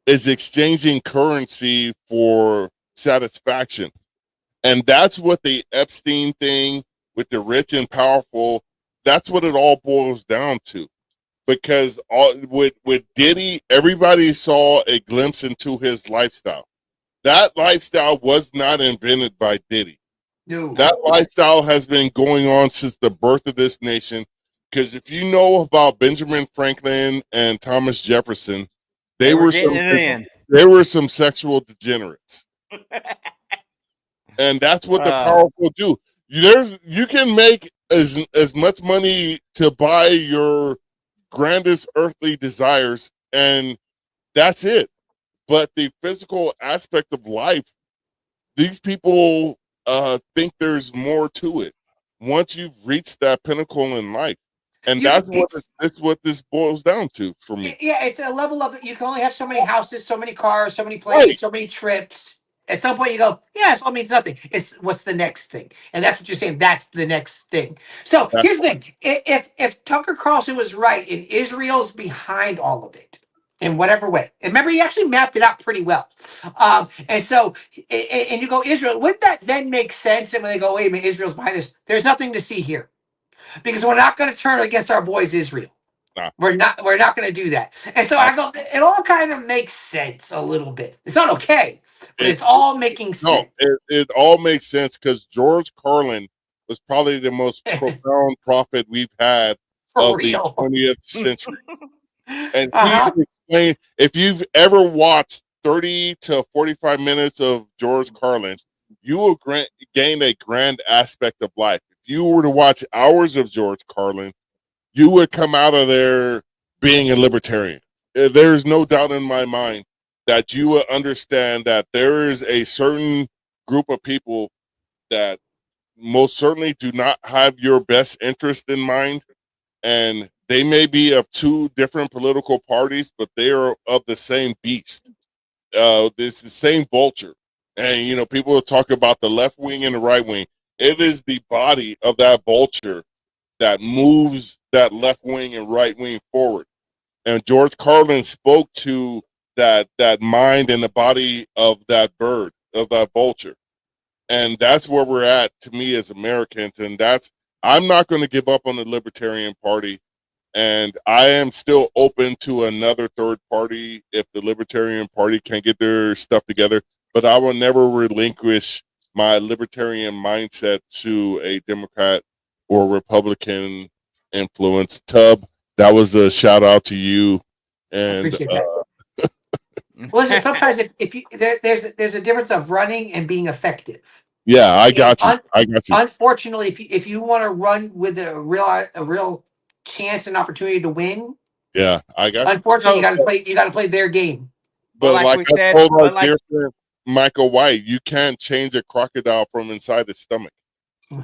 is exchanging currency for satisfaction. And that's what the Epstein thing with the rich and powerful, that's what it all boils down to. Because with Diddy, everybody saw a glimpse into his lifestyle. That lifestyle was not invented by Diddy. No. That lifestyle has been going on since the birth of this nation. Because if you know about Benjamin Franklin and Thomas Jefferson, They were were getting some it in. they were some sexual degenerates. And that's what the powerful do. You can make as much money to buy your grandest earthly desires, and that's it. But the physical aspect of life, these people think there's more to it. Once you've reached that pinnacle in life, and that's what this boils down to for me. Yeah, it's a level of you can only have so many houses, so many cars, so many planes, Right. so many trips. At some point, you go, yeah, so it means nothing. It's what's the next thing, and that's what you're saying. That's the next thing. So That's here's the thing: if Tucker Carlson was right, and Israel's behind all of it in whatever way, and remember, he actually mapped it out pretty well. And so, and you go, Israel, wouldn't that then make sense? And when they go, wait a minute, Israel's behind this, there's nothing to see here because we're not going to turn against our boys Israel. nah. We're not going to do that. And so I go, it all kind of makes sense a little bit. It's not okay, but it's all making No, sense. it all makes sense because George Carlin was probably the most profound prophet we've had For of the real. 20th century. And Uh-huh. he's explained, if you've ever watched 30 to 45 minutes of George Carlin, you will gain a grand aspect of life. If you were to watch hours of George Carlin, you would come out of there being a libertarian. There's no doubt in my mind that you will understand that there is a certain group of people that most certainly do not have your best interest in mind, and they may be of two different political parties, but they are of the same beast. It's the same vulture. And people will talk about the left wing and the right wing. It is the body of that vulture that moves that left wing and right wing forward. And George Carlin spoke to that mind and the body of that bird, of that vulture. And that's where we're at, to me, as Americans. And I'm not going to give up on the Libertarian Party. And I am still open to another third party if the Libertarian Party can get their stuff together. But I will never relinquish my libertarian mindset to a Democrat or Republican influence. Tub, that was a shout out to you. I And appreciate that. Well, listen, sometimes if you there's a difference of running and being effective. yeah, I And got you. I got you. unfortunately, if you want to run with a real chance and opportunity to win, Yeah, I got you. unfortunately, So, you got to play their game. but But like like we I said, told our but like dear friend Michael White, you can't change a crocodile from inside its stomach.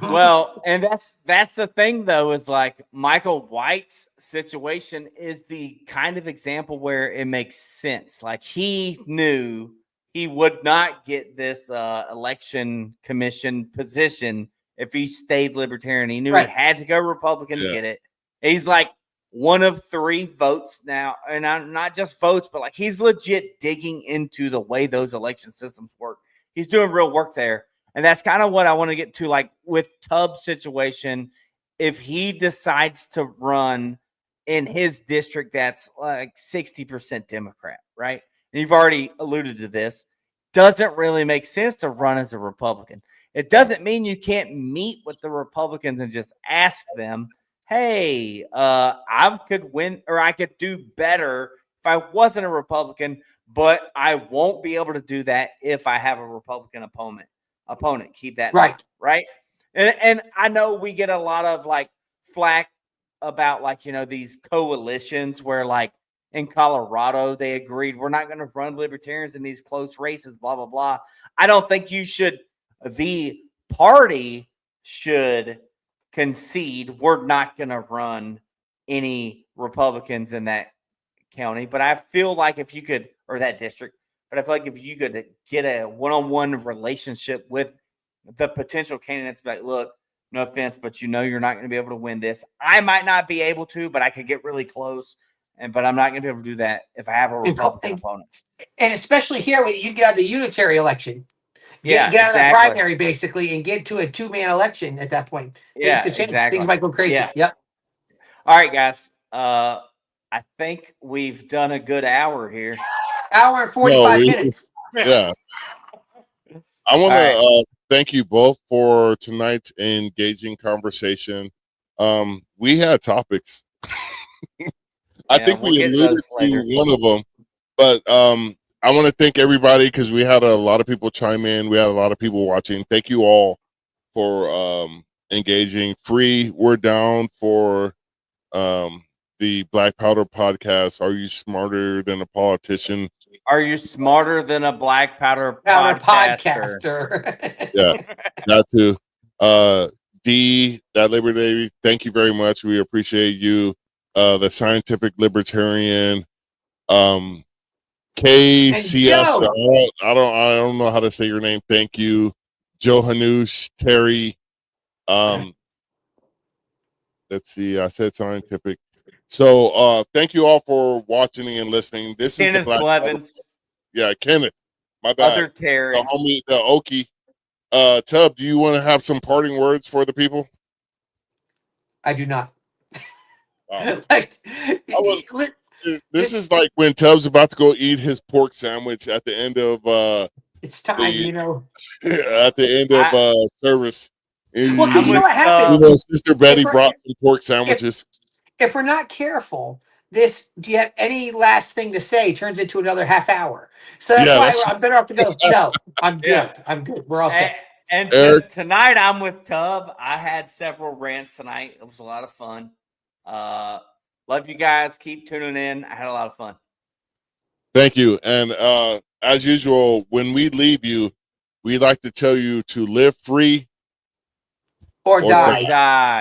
well, and that's the thing though, is like Michael White's situation is the kind of example where it makes sense. Like he knew he would not get this election commission position if he stayed libertarian. He knew Right. he had to go Republican to Yeah. get it. He's like one of 3 votes now, and not just votes, but like he's legit digging into the way those election systems work. He's doing real work there. And that's kind of what I want to get to, like with Tubbs' situation. If he decides to run in his district, that's like 60% Democrat, right? And you've already alluded to this. Doesn't really make sense to run as a Republican. It doesn't mean you can't meet with the Republicans and just ask them, hey, I could win or I could do better if I wasn't a Republican, but I won't be able to do that if I have a Republican opponent. Keep that in Right. mind, right? And I know we get a lot of like flack about like these coalitions where like in Colorado they agreed we're not going to run libertarians in these close races, blah blah blah. I don't think the party should concede we're not going to run any Republicans in that county, but I feel like if you could, or that district, but I feel like if you could get a one-on-one relationship with the potential candidates, be like, look, no offense, but you're not going to be able to win this. I might not be able to, but I could get really close. But I'm not going to be able to do that if I have a Republican opponent. And especially here, when you get out of the unitary election, Yeah, get out of that exactly. primary basically, and get to a 2-man election at that point. Things Yeah, could change. exactly. Things might go crazy. Yeah. Yep. All right, guys. I think we've done a good hour here. Hour and 45 minutes. Yeah. I want to thank you both for tonight's engaging conversation. We had topics. I think we alluded to one of them, But I want to thank everybody because we had a lot of people chime in. We had a lot of people watching. Thank you all for engaging. Free, we're down for the Black Powder podcast. Are you smarter than a politician? Are you smarter than a black powder podcaster? podcaster. Yeah, that too. D, that liberty, thank you very much. We appreciate you. The scientific libertarian, KCS. Joe. I don't know how to say your name. Thank you, Joe Hanush, Terry. Let's see. I said scientific. So thank you all for watching and listening. This is the Kenneth Black Powder. Blevins, Yeah, Kenneth. My bad. other Terry. The homie, the Okie. Tub, do you want to have some parting words for the people? I do not. Wow. Like, This is like when Tubbs about to go eat his pork sandwich at the end of it's time, you know. at the end of service. Well, because you know what happens? You know, Sister Betty brought some pork sandwiches. If we're not careful, this, do you have any last thing to say, turns into another half hour. So that's why I'm better off to go. No, I'm good. Yeah. I'm good. We're all set. And tonight I'm with Tub. I had several rants tonight. It was a lot of fun. Love you guys. Keep tuning in. I had a lot of fun. Thank you. And as usual, when we leave you, we like to tell you to live free Or die. Die.